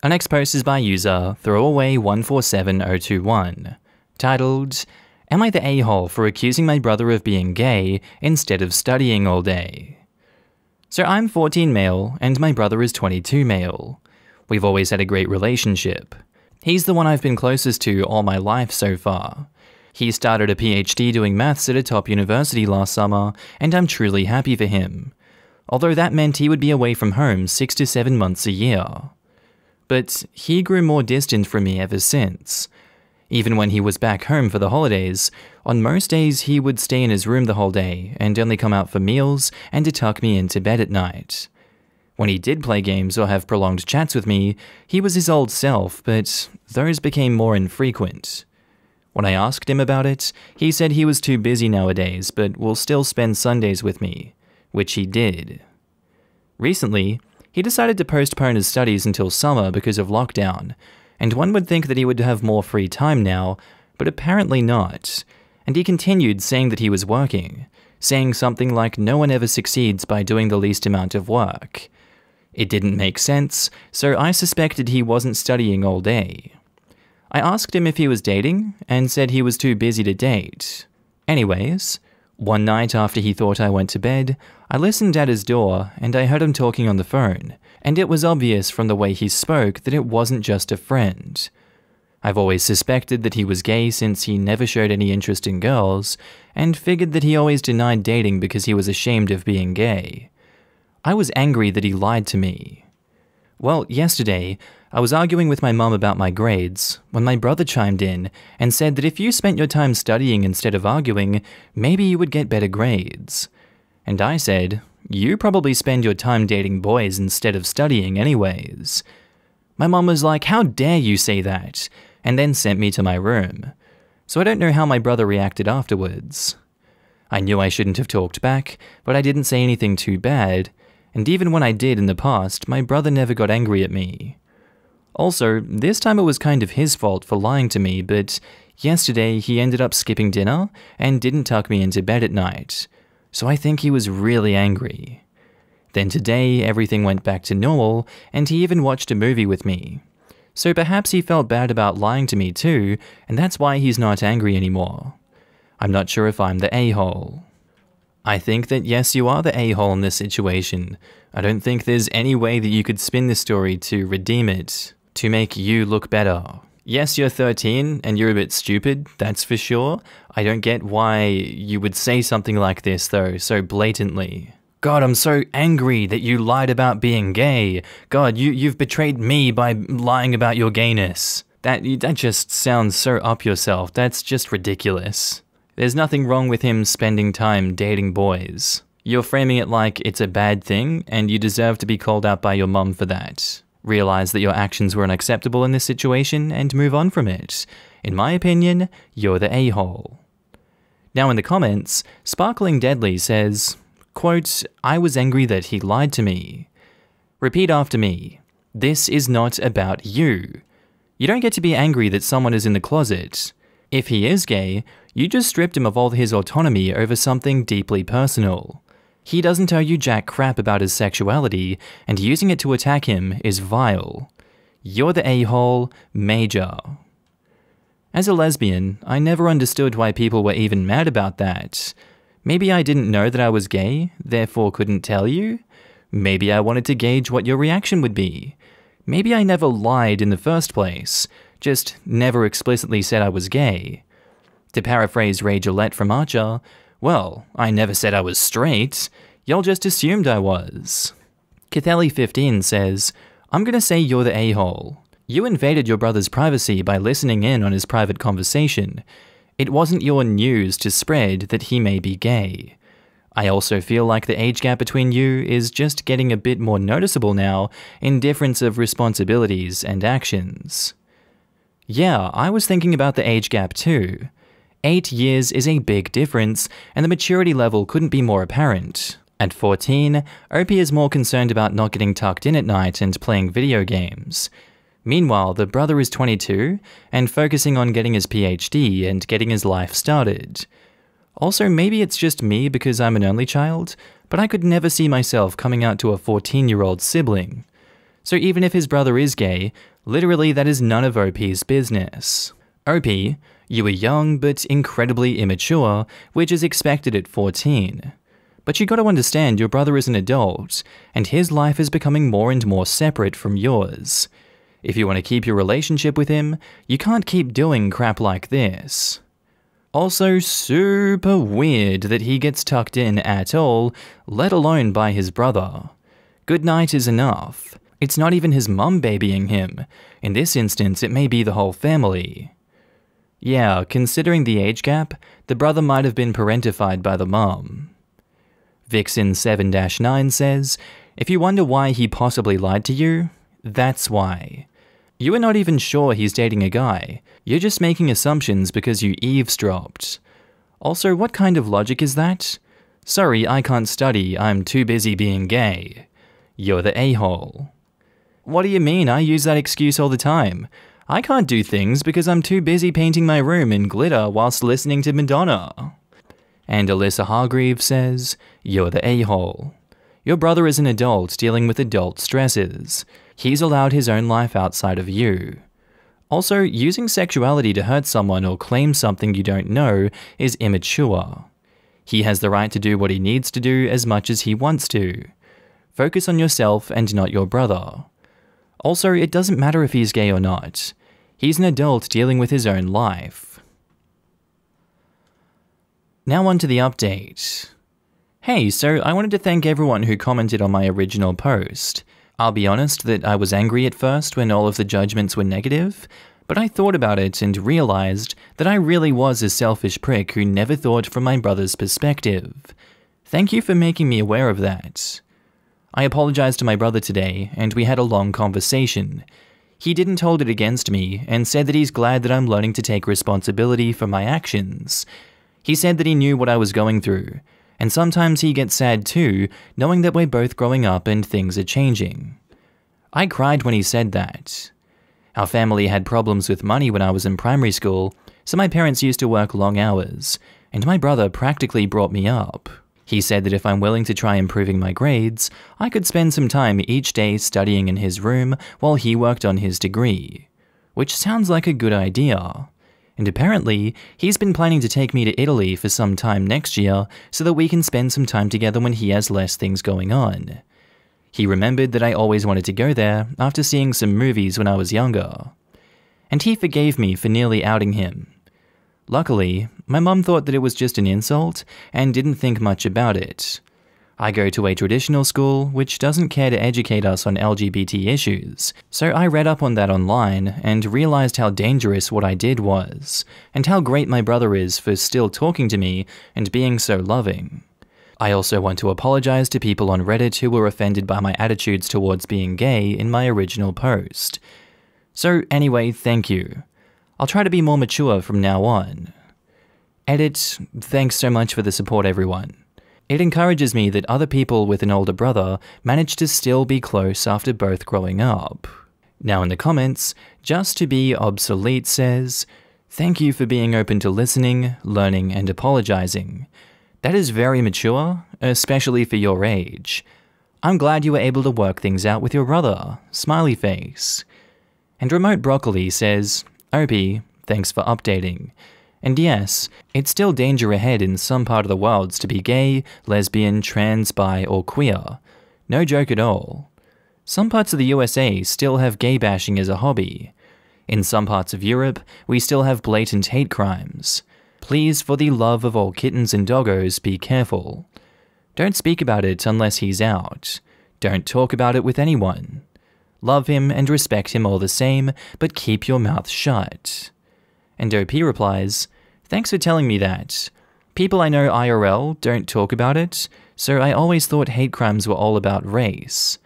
Our next post is by user Throwaway147021, titled, "Am I the a-hole for accusing my brother of being gay instead of studying all day?" So I'm 14 male, and my brother is 22 male. We've always had a great relationship. He's the one I've been closest to all my life so far. He started a PhD doing maths at a top university last summer, and I'm truly happy for him. Although that meant he would be away from home 6 to 7 months a year. But he grew more distant from me ever since. Even when he was back home for the holidays, on most days he would stay in his room the whole day and only come out for meals and to tuck me into bed at night. When he did play games or have prolonged chats with me, he was his old self, but those became more infrequent. When I asked him about it, he said he was too busy nowadays, but will still spend Sundays with me, which he did. Recently, he decided to postpone his studies until summer because of lockdown, and one would think that he would have more free time now, but apparently not. And he continued saying that he was working, saying something like no one ever succeeds by doing the least amount of work. It didn't make sense, so I suspected he wasn't studying all day. I asked him if he was dating, and said he was too busy to date. Anyways, one night after he thought I went to bed, I listened at his door, and I heard him talking on the phone, and it was obvious from the way he spoke that it wasn't just a friend. I've always suspected that he was gay since he never showed any interest in girls, and figured that he always denied dating because he was ashamed of being gay. I was angry that he lied to me. Well, yesterday, I was arguing with my mum about my grades, when my brother chimed in and said that if you spent your time studying instead of arguing, maybe you would get better grades. And I said, you probably spend your time dating boys instead of studying anyways. My mum was like, how dare you say that, and then sent me to my room. So I don't know how my brother reacted afterwards. I knew I shouldn't have talked back, but I didn't say anything too bad, and even when I did in the past, my brother never got angry at me. Also, this time it was kind of his fault for lying to me, but yesterday he ended up skipping dinner and didn't tuck me into bed at night, so I think he was really angry. Then today, everything went back to normal, and he even watched a movie with me. So perhaps he felt bad about lying to me too, and that's why he's not angry anymore. I'm not sure if I'm the a-hole. I think that yes, you are the a-hole in this situation. I don't think there's any way that you could spin this story to redeem it, to make you look better. Yes, you're 13 and you're a bit stupid, that's for sure. I don't get why you would say something like this though, so blatantly. God, I'm so angry that you lied about being gay. God, you've betrayed me by lying about your gayness. That just sounds so up yourself. That's just ridiculous. There's nothing wrong with him spending time dating boys. You're framing it like it's a bad thing, and you deserve to be called out by your mum for that. Realize that your actions were unacceptable in this situation, and move on from it. In my opinion, you're the a-hole. Now in the comments, Sparkling Deadly says, quote, I was angry that he lied to me. Repeat after me. This is not about you. You don't get to be angry that someone is in the closet. If he is gay, you just stripped him of all his autonomy over something deeply personal. He doesn't owe you jack crap about his sexuality, and using it to attack him is vile. You're the a-hole, major. As a lesbian, I never understood why people were even mad about that. Maybe I didn't know that I was gay, therefore couldn't tell you? Maybe I wanted to gauge what your reaction would be. Maybe I never lied in the first place, just never explicitly said I was gay. To paraphrase Ray Gillette from Archer, well, I never said I was straight, y'all just assumed I was. Cathelli15 says, I'm gonna say you're the a-hole. You invaded your brother's privacy by listening in on his private conversation. It wasn't your news to spread that he may be gay. I also feel like the age gap between you is just getting a bit more noticeable now in difference of responsibilities and actions. Yeah, I was thinking about the age gap too. 8 years is a big difference, and the maturity level couldn't be more apparent. At 14, Opie is more concerned about not getting tucked in at night and playing video games. Meanwhile, the brother is 22 and focusing on getting his PhD and getting his life started. Also, maybe it's just me because I'm an only child, but I could never see myself coming out to a 14-year-old sibling. So even if his brother is gay, literally that is none of OP's business. OP, you were young but incredibly immature, which is expected at 14. But you gotta understand your brother is an adult, and his life is becoming more and more separate from yours. If you want to keep your relationship with him, you can't keep doing crap like this. Also super weird that he gets tucked in at all, let alone by his brother. Good night is enough. It's not even his mum babying him. In this instance, it may be the whole family. Yeah, considering the age gap, the brother might have been parentified by the mum. Vixen 7-9 says, if you wonder why he possibly lied to you, that's why. You are not even sure he's dating a guy. You're just making assumptions because you eavesdropped. Also, what kind of logic is that? Sorry, I can't study, I'm too busy being gay. You're the a-hole. What do you mean? I use that excuse all the time. I can't do things because I'm too busy painting my room in glitter whilst listening to Madonna. And Alyssa Hargreaves says, you're the a-hole. Your brother is an adult dealing with adult stresses. He's allowed his own life outside of you. Also, using sexuality to hurt someone or claim something you don't know is immature. He has the right to do what he needs to do as much as he wants to. Focus on yourself and not your brother. Also, it doesn't matter if he's gay or not. He's an adult dealing with his own life. Now on to the update. Hey, so I wanted to thank everyone who commented on my original post. I'll be honest that I was angry at first when all of the judgments were negative, but I thought about it and realized that I really was a selfish prick who never thought from my brother's perspective. Thank you for making me aware of that. I apologized to my brother today, and we had a long conversation. He didn't hold it against me, and said that he's glad that I'm learning to take responsibility for my actions. He said that he knew what I was going through, and sometimes he gets sad too, knowing that we're both growing up and things are changing. I cried when he said that. Our family had problems with money when I was in primary school, so my parents used to work long hours, and my brother practically brought me up. He said that if I'm willing to try improving my grades, I could spend some time each day studying in his room while he worked on his degree. Which sounds like a good idea. And apparently, he's been planning to take me to Italy for some time next year so that we can spend some time together when he has less things going on. He remembered that I always wanted to go there after seeing some movies when I was younger. And he forgave me for nearly outing him. Luckily, my mum thought that it was just an insult and didn't think much about it. I go to a traditional school which doesn't care to educate us on LGBT issues, so I read up on that online and realized how dangerous what I did was, and how great my brother is for still talking to me and being so loving. I also want to apologize to people on Reddit who were offended by my attitudes towards being gay in my original post. So anyway, thank you. I'll try to be more mature from now on. Edit, thanks so much for the support everyone. It encourages me that other people with an older brother manage to still be close after both growing up. Now in the comments, Just to Be Obsolete says, thank you for being open to listening, learning, and apologizing. That is very mature, especially for your age. I'm glad you were able to work things out with your brother, smiley face. And Remote Broccoli says, Opie, thanks for updating. And yes, it's still danger ahead in some part of the world to be gay, lesbian, trans, bi, or queer. No joke at all. Some parts of the USA still have gay bashing as a hobby. In some parts of Europe, we still have blatant hate crimes. Please, for the love of all kittens and doggos, be careful. Don't speak about it unless he's out. Don't talk about it with anyone. Love him and respect him all the same, but keep your mouth shut. And OP replies, "Thanks for telling me that. People I know IRL don't talk about it, so I always thought hate crimes were all about race.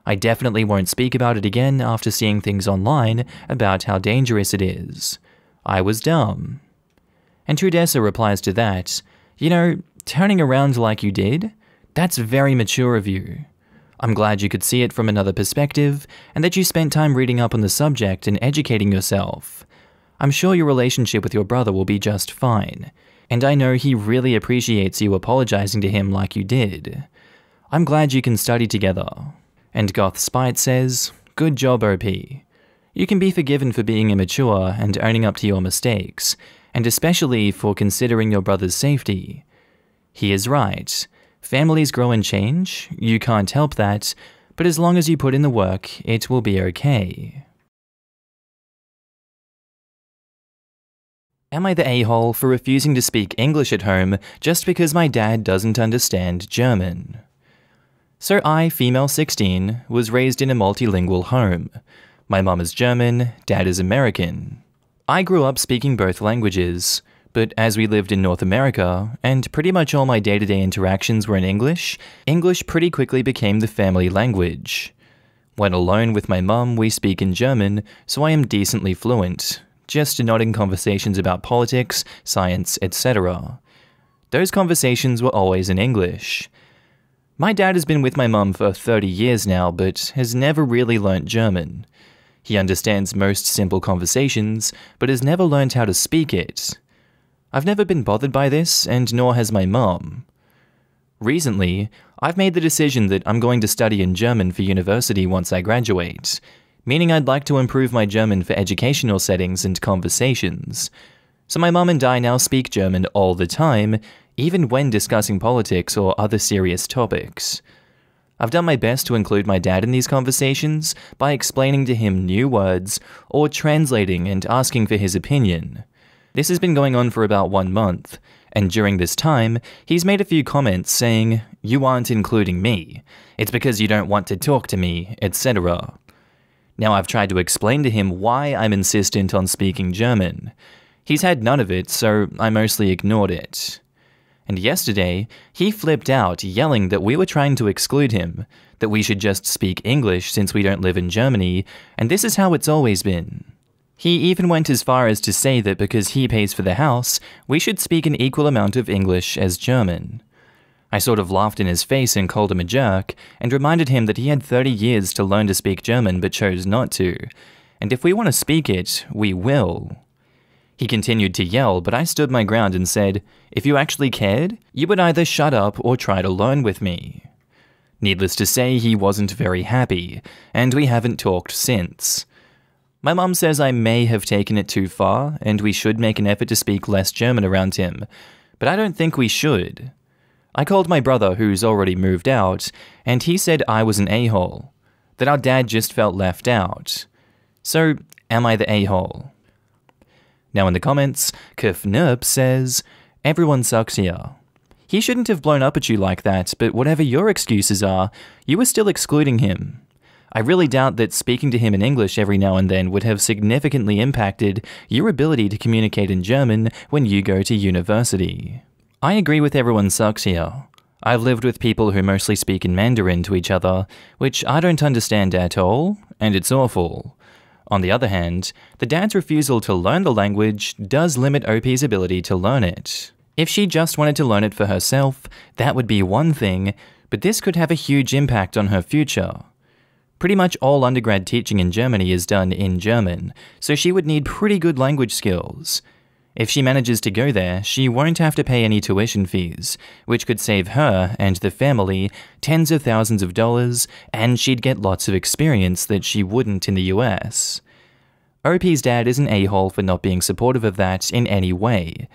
I definitely won't speak about it again after seeing things online about how dangerous it is. I was dumb." And Trudessa replies to that, "You know, turning around like you did, that's very mature of you. I'm glad you could see it from another perspective and that you spent time reading up on the subject and educating yourself. I'm sure your relationship with your brother will be just fine, and I know he really appreciates you apologizing to him like you did. I'm glad you can study together." And Goth Spite says, "Good job, OP. You can be forgiven for being immature and owning up to your mistakes, and especially for considering your brother's safety. He is right. Families grow and change, you can't help that, but as long as you put in the work, it will be okay." Am I the a-hole for refusing to speak English at home just because my dad doesn't understand German? So I, female 16, was raised in a multilingual home. My mum is German, dad is American. I grew up speaking both languages, but as we lived in North America, and pretty much all my day-to-day interactions were in English, English pretty quickly became the family language. When alone with my mum, we speak in German, so I am decently fluent, just not in conversations about politics, science, etc. Those conversations were always in English. My dad has been with my mum for 30 years now, but has never really learnt German. He understands most simple conversations, but has never learned how to speak it. I've never been bothered by this, and nor has my mum. Recently, I've made the decision that I'm going to study in German for university once I graduate, meaning I'd like to improve my German for educational settings and conversations. So my mum and I now speak German all the time, even when discussing politics or other serious topics. I've done my best to include my dad in these conversations by explaining to him new words or translating and asking for his opinion. This has been going on for about 1 month, and during this time, he's made a few comments saying, "You aren't including me. It's because you don't want to talk to me," etc. Now I've tried to explain to him why I'm insistent on speaking German. He's had none of it, so I mostly ignored it. And yesterday, he flipped out, yelling that we were trying to exclude him, that we should just speak English since we don't live in Germany, and this is how it's always been. He even went as far as to say that because he pays for the house, we should speak an equal amount of English as German. I sort of laughed in his face and called him a jerk, and reminded him that he had 30 years to learn to speak German but chose not to, and if we want to speak it, we will. He continued to yell, but I stood my ground and said, "If you actually cared, you would either shut up or try to learn with me." Needless to say, he wasn't very happy, and we haven't talked since. My mum says I may have taken it too far, and we should make an effort to speak less German around him, but I don't think we should. I called my brother, who's already moved out, and he said I was an a-hole, that our dad just felt left out. So, am I the a-hole? Now in the comments, Kfnerp says, "Everyone sucks here. He shouldn't have blown up at you like that, but whatever your excuses are, you were still excluding him. I really doubt that speaking to him in English every now and then would have significantly impacted your ability to communicate in German when you go to university." I agree with everyone sucks here. I've lived with people who mostly speak in Mandarin to each other, which I don't understand at all, and it's awful. On the other hand, the dad's refusal to learn the language does limit OP's ability to learn it. If she just wanted to learn it for herself, that would be one thing, but this could have a huge impact on her future. Pretty much all undergrad teaching in Germany is done in German, so she would need pretty good language skills. If she manages to go there, she won't have to pay any tuition fees, which could save her and the family tens of thousands of dollars, and she'd get lots of experience that she wouldn't in the US. OP's dad is an a-hole for not being supportive of that in any way.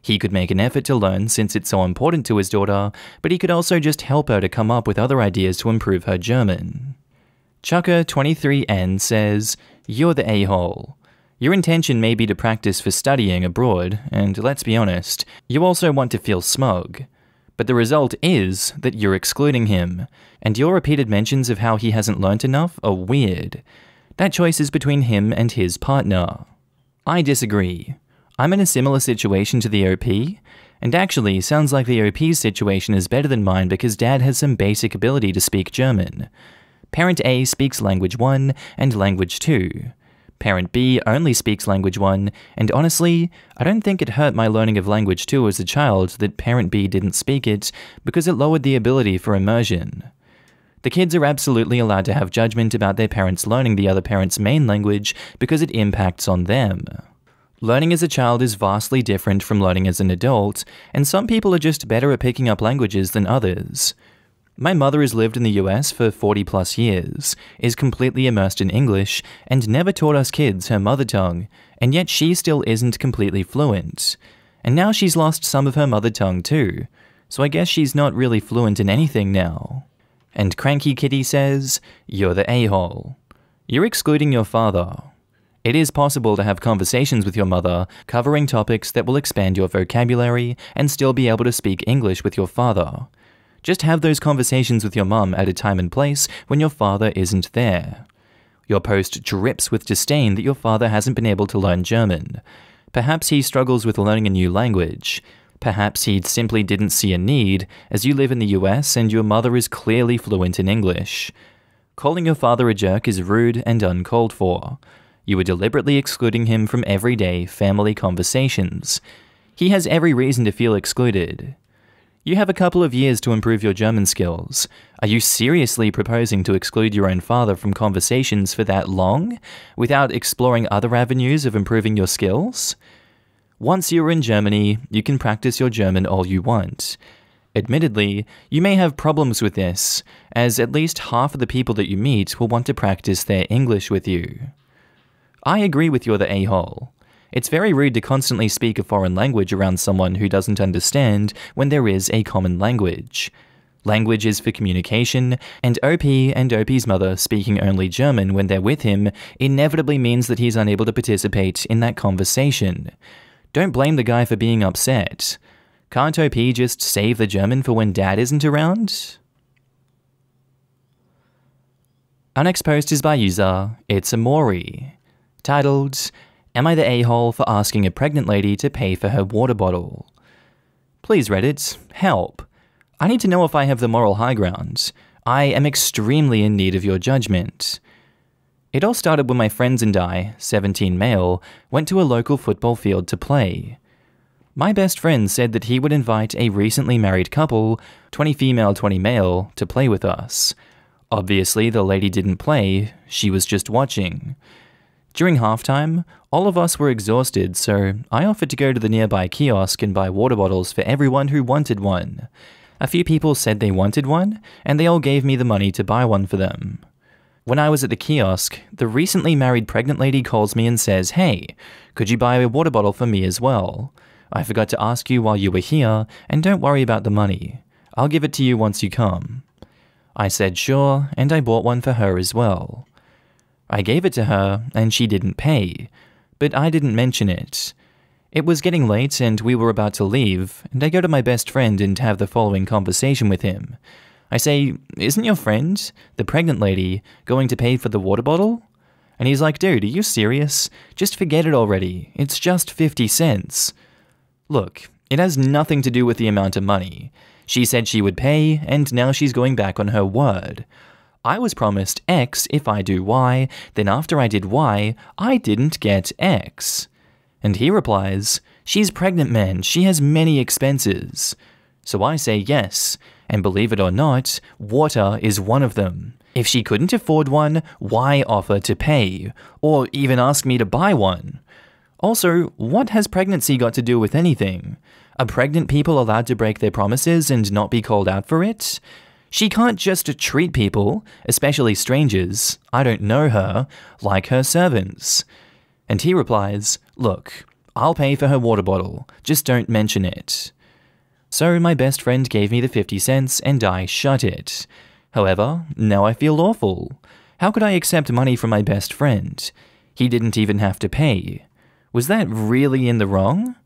He could make an effort to learn since it's so important to his daughter, but he could also just help her to come up with other ideas to improve her German. Chucker23N says, "You're the a-hole. Your intention may be to practice for studying abroad, and let's be honest, you also want to feel smug. But the result is that you're excluding him, and your repeated mentions of how he hasn't learnt enough are weird. That choice is between him and his partner." I disagree. I'm in a similar situation to the OP, and actually sounds like the OP's situation is better than mine because Dad has some basic ability to speak German. Parent A speaks language 1 and language 2. Parent B only speaks language 1, and honestly, I don't think it hurt my learning of language 2 as a child that Parent B didn't speak it because it lowered the ability for immersion. The kids are absolutely allowed to have judgment about their parents learning the other parent's main language because it impacts on them. Learning as a child is vastly different from learning as an adult, and some people are just better at picking up languages than others. My mother has lived in the US for 40 plus years, is completely immersed in English, and never taught us kids her mother tongue, and yet she still isn't completely fluent. And now she's lost some of her mother tongue too, so I guess she's not really fluent in anything now. And Cranky Kitty says, "You're the a-hole. You're excluding your father. It is possible to have conversations with your mother covering topics that will expand your vocabulary and still be able to speak English with your father. Just have those conversations with your mum at a time and place when your father isn't there. Your post drips with disdain that your father hasn't been able to learn German. Perhaps he struggles with learning a new language. Perhaps he simply didn't see a need, as you live in the US and your mother is clearly fluent in English. Calling your father a jerk is rude and uncalled for. You are deliberately excluding him from everyday family conversations. He has every reason to feel excluded. You have a couple of years to improve your German skills. Are you seriously proposing to exclude your own father from conversations for that long, without exploring other avenues of improving your skills? Once you're in Germany, you can practice your German all you want. Admittedly, you may have problems with this, as at least half of the people that you meet will want to practice their English with you. I agree with you're the a-hole. It's very rude to constantly speak a foreign language around someone who doesn't understand when there is a common language. Language is for communication, and OP and OP's mother speaking only German when they're with him inevitably means that he's unable to participate in that conversation. Don't blame the guy for being upset. Can't OP just save the German for when Dad isn't around? Our next post is by user It's Amori, titled, "Am I the a-hole for asking a pregnant lady to pay for her water bottle? Please Reddit, help. I need to know if I have the moral high ground. I am extremely in need of your judgment." It all started when my friends and I, 17 male, went to a local football field to play. My best friend said that he would invite a recently married couple, 20 female, 20 male, to play with us. Obviously, the lady didn't play, she was just watching. During halftime, all of us were exhausted, so I offered to go to the nearby kiosk and buy water bottles for everyone who wanted one. A few people said they wanted one, and they all gave me the money to buy one for them. When I was at the kiosk, the recently married pregnant lady calls me and says, "Hey, could you buy a water bottle for me as well? I forgot to ask you while you were here, and don't worry about the money. I'll give it to you once you come." I said sure, and I bought one for her as well. I gave it to her, and she didn't pay, but I didn't mention it. It was getting late, and we were about to leave, and I go to my best friend and have the following conversation with him. I say, "Isn't your friend, the pregnant lady, going to pay for the water bottle?" And he's like, "Dude, are you serious? Just forget it already. It's just 50 cents. Look, it has nothing to do with the amount of money. She said she would pay, and now she's going back on her word. I was promised X if I do Y, then after I did Y, I didn't get X." And he replies, "She's pregnant, man, she has many expenses." So I say yes, and believe it or not, water is one of them. If she couldn't afford one, why offer to pay, or even ask me to buy one? Also, what has pregnancy got to do with anything? Are pregnant people allowed to break their promises and not be called out for it? She can't just treat people, especially strangers, I don't know her, like her servants. And he replies, "Look, I'll pay for her water bottle, just don't mention it." So my best friend gave me the 50 cents and I shut it. However, now I feel awful. How could I accept money from my best friend? He didn't even have to pay. Was that really in the wrong?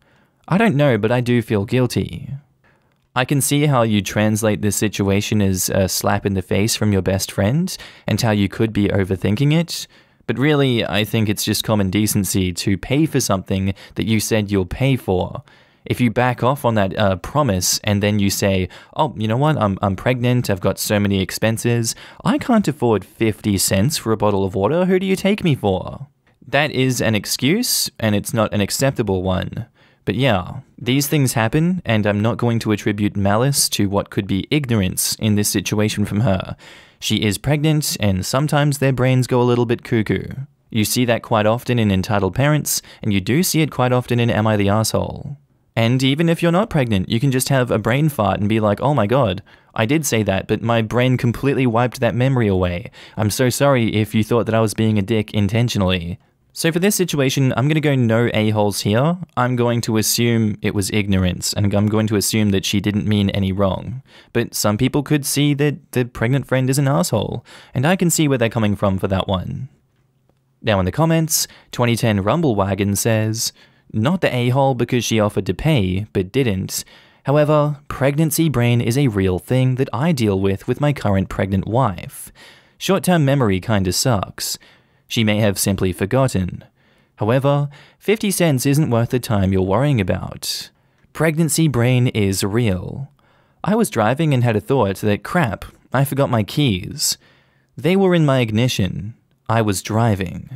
I don't know, but I do feel guilty. I can see how you translate this situation as a slap in the face from your best friend and how you could be overthinking it. But really, I think it's just common decency to pay for something that you said you'll pay for. If you back off on that promise and then you say, "Oh, you know what, I'm pregnant, I've got so many expenses, I can't afford 50 cents for a bottle of water, who do you take me for?" That is an excuse, and it's not an acceptable one. But yeah, these things happen, and I'm not going to attribute malice to what could be ignorance in this situation from her. She is pregnant, and sometimes their brains go a little bit cuckoo. You see that quite often in entitled parents, and you do see it quite often in Am I the Asshole? And even if you're not pregnant, you can just have a brain fart and be like, "Oh my god, I did say that, but my brain completely wiped that memory away. I'm so sorry if you thought that I was being a dick intentionally." So for this situation, I'm going to go no a-holes here. I'm going to assume it was ignorance, and I'm going to assume that she didn't mean any wrong. But some people could see that the pregnant friend is an asshole, and I can see where they're coming from for that one. Now in the comments, 2010 Rumblewagon says, "Not the a-hole because she offered to pay, but didn't. However, pregnancy brain is a real thing that I deal with my current pregnant wife. Short-term memory kinda sucks. She may have simply forgotten. However, 50 cents isn't worth the time you're worrying about. Pregnancy brain is real. I was driving and had a thought that, crap, I forgot my keys. They were in my ignition. I was driving.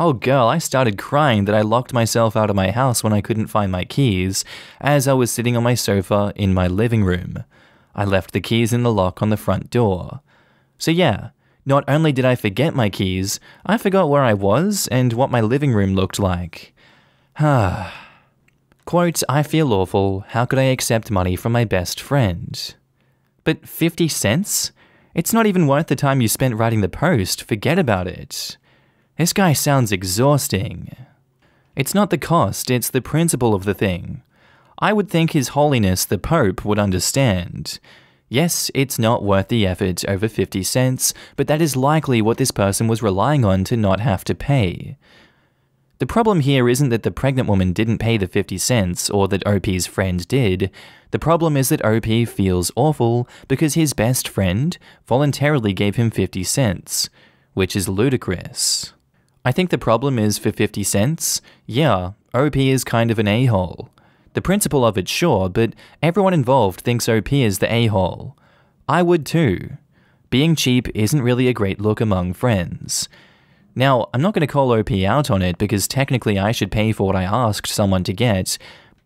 Oh girl, I started crying that I locked myself out of my house when I couldn't find my keys, as I was sitting on my sofa in my living room. I left the keys in the lock on the front door. So yeah, not only did I forget my keys, I forgot where I was and what my living room looked like. Quote, "I feel awful. How could I accept money from my best friend?" But 50 cents? It's not even worth the time you spent writing the post. Forget about it. This guy sounds exhausting. It's not the cost, it's the principle of the thing. I would think His Holiness the Pope would understand. Yes, it's not worth the effort over 50 cents, but that is likely what this person was relying on to not have to pay. The problem here isn't that the pregnant woman didn't pay the 50 cents or that OP's friend did. The problem is that OP feels awful because his best friend voluntarily gave him 50 cents, which is ludicrous. I think the problem is for 50 cents, yeah, OP is kind of an a-hole. The principle of it, sure, but everyone involved thinks OP is the a-hole. I would too. Being cheap isn't really a great look among friends. Now, I'm not going to call OP out on it because technically I should pay for what I asked someone to get,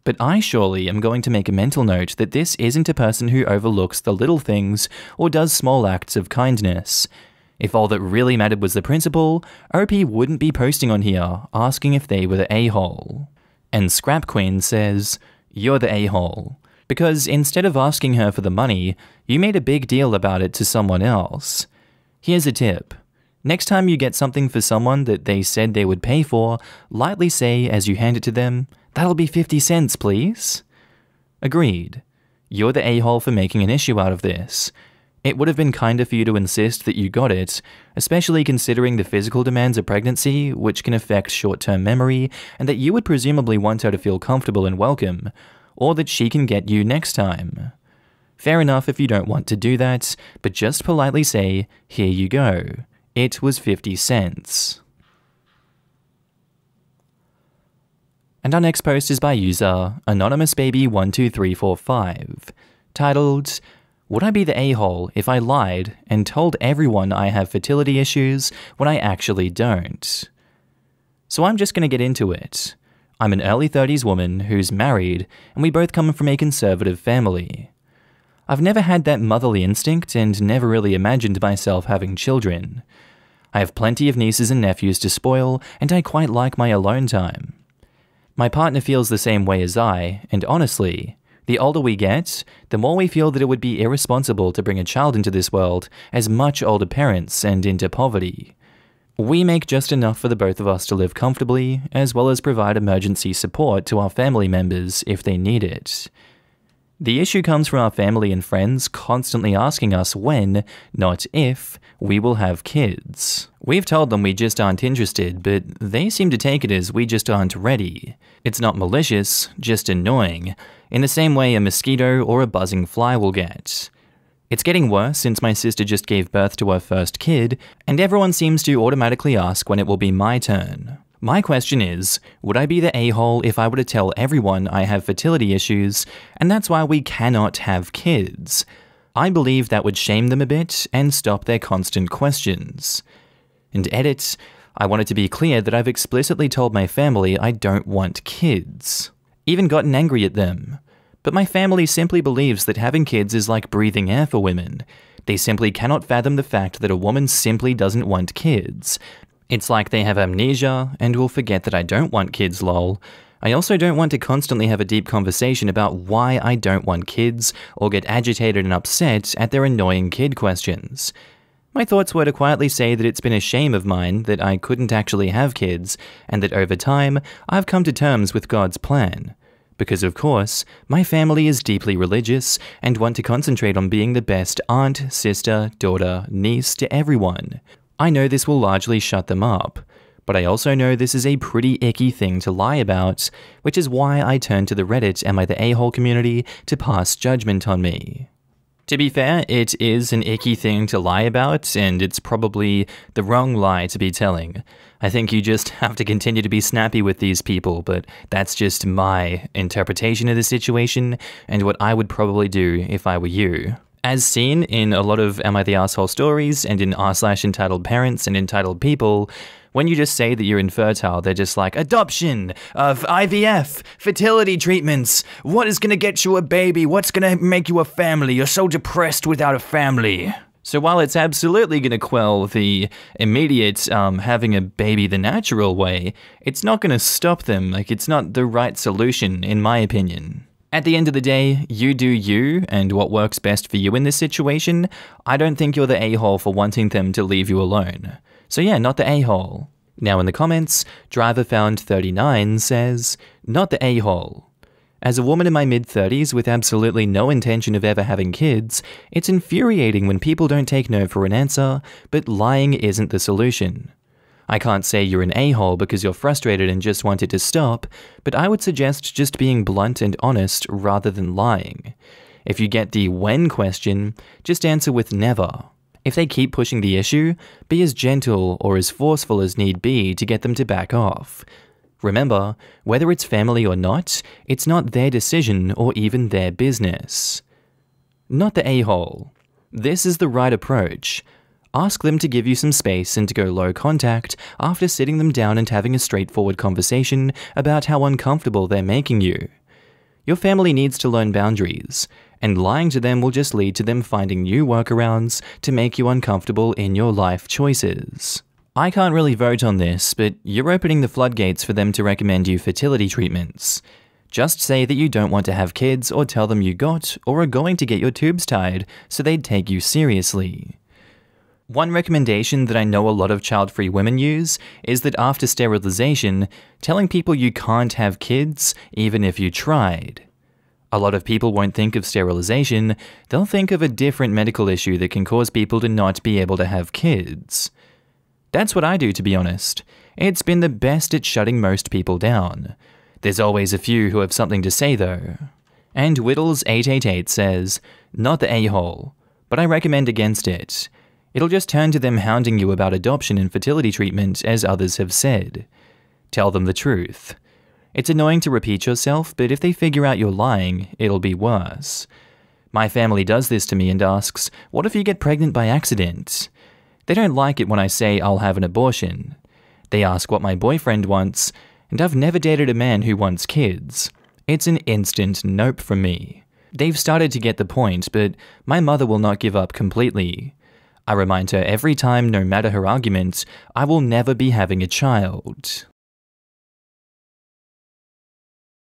but I surely am going to make a mental note that this isn't a person who overlooks the little things or does small acts of kindness. If all that really mattered was the principle, OP wouldn't be posting on here asking if they were the a-hole. And Scrap Queen says, "You're the a-hole. Because instead of asking her for the money, you made a big deal about it to someone else. Here's a tip. Next time you get something for someone that they said they would pay for, lightly say as you hand it to them, 'That'll be 50 cents, please.'" Agreed. You're the a-hole for making an issue out of this. It would have been kinder for you to insist that you got it, especially considering the physical demands of pregnancy, which can affect short-term memory, and that you would presumably want her to feel comfortable and welcome, or that she can get you next time. Fair enough if you don't want to do that, but just politely say, "Here you go. It was 50 cents. And our next post is by user AnonymousBaby12345, titled, "Would I be the a-hole if I lied and told everyone I have fertility issues when I actually don't?" So I'm just going to get into it. I'm an early 30s woman who's married, and we both come from a conservative family. I've never had that motherly instinct and never really imagined myself having children. I have plenty of nieces and nephews to spoil, and I quite like my alone time. My partner feels the same way as I, and honestly, the older we get, the more we feel that it would be irresponsible to bring a child into this world as much older parents and into poverty. We make just enough for the both of us to live comfortably, as well as provide emergency support to our family members if they need it. The issue comes from our family and friends constantly asking us when, not if, we will have kids. We've told them we just aren't interested, but they seem to take it as we just aren't ready. It's not malicious, just annoying, in the same way a mosquito or a buzzing fly will get. It's getting worse since my sister just gave birth to her first kid, and everyone seems to automatically ask when it will be my turn. My question is, would I be the a-hole if I were to tell everyone I have fertility issues, and that's why we cannot have kids? I believe that would shame them a bit and stop their constant questions. And edit, I wanted to be clear that I've explicitly told my family I don't want kids. Even gotten angry at them. But my family simply believes that having kids is like breathing air for women. They simply cannot fathom the fact that a woman simply doesn't want kids. It's like they have amnesia and will forget that I don't want kids, lol. I also don't want to constantly have a deep conversation about why I don't want kids or get agitated and upset at their annoying kid questions. My thoughts were to quietly say that it's been a shame of mine that I couldn't actually have kids, and that over time, I've come to terms with God's plan. Because of course, my family is deeply religious and want to concentrate on being the best aunt, sister, daughter, niece to everyone. I know this will largely shut them up, but I also know this is a pretty icky thing to lie about, which is why I turned to the Reddit AmITheA community to pass judgment on me. To be fair, it is an icky thing to lie about, and it's probably the wrong lie to be telling. I think you just have to continue to be snappy with these people, but that's just my interpretation of the situation, and what I would probably do if I were you. As seen in a lot of Am I the Asshole stories, and in r/entitled parents and entitled people, when you just say that you're infertile, they're just like, adoption, of IVF, fertility treatments, what is gonna get you a baby, what's gonna make you a family, you're so depressed without a family. So while it's absolutely gonna quell the immediate having a baby the natural way, it's not gonna stop them, like it's not the right solution in my opinion. At the end of the day, you do you, and what works best for you in this situation. I don't think you're the a-hole for wanting them to leave you alone. So yeah, not the a-hole. Now in the comments, DriverFound39 says, not the a-hole. As a woman in my mid-30s with absolutely no intention of ever having kids, it's infuriating when people don't take no for an answer, but lying isn't the solution. I can't say you're an a-hole because you're frustrated and just want it to stop, but I would suggest just being blunt and honest rather than lying. If you get the when question, just answer with never. If they keep pushing the issue, be as gentle or as forceful as need be to get them to back off. Remember, whether it's family or not, it's not their decision or even their business. Not the a-hole. This is the right approach. Ask them to give you some space and to go low contact after sitting them down and having a straightforward conversation about how uncomfortable they're making you. Your family needs to learn boundaries, and lying to them will just lead to them finding new workarounds to make you uncomfortable in your life choices. I can't really vote on this, but you're opening the floodgates for them to recommend you fertility treatments. Just say that you don't want to have kids or tell them you got or are going to get your tubes tied so they'd take you seriously. One recommendation that I know a lot of child-free women use is that after sterilization, telling people you can't have kids even if you tried. A lot of people won't think of sterilization, they'll think of a different medical issue that can cause people to not be able to have kids. That's what I do, to be honest. It's been the best at shutting most people down. There's always a few who have something to say though. And Whittles888 says, not the a-hole, but I recommend against it. It'll just turn to them hounding you about adoption and fertility treatment, as others have said. Tell them the truth. It's annoying to repeat yourself, but if they figure out you're lying, it'll be worse. My family does this to me and asks, what if you get pregnant by accident? They don't like it when I say I'll have an abortion. They ask what my boyfriend wants, and I've never dated a man who wants kids. It's an instant nope from me. They've started to get the point, but my mother will not give up completely. I remind her every time, no matter her argument, I will never be having a child.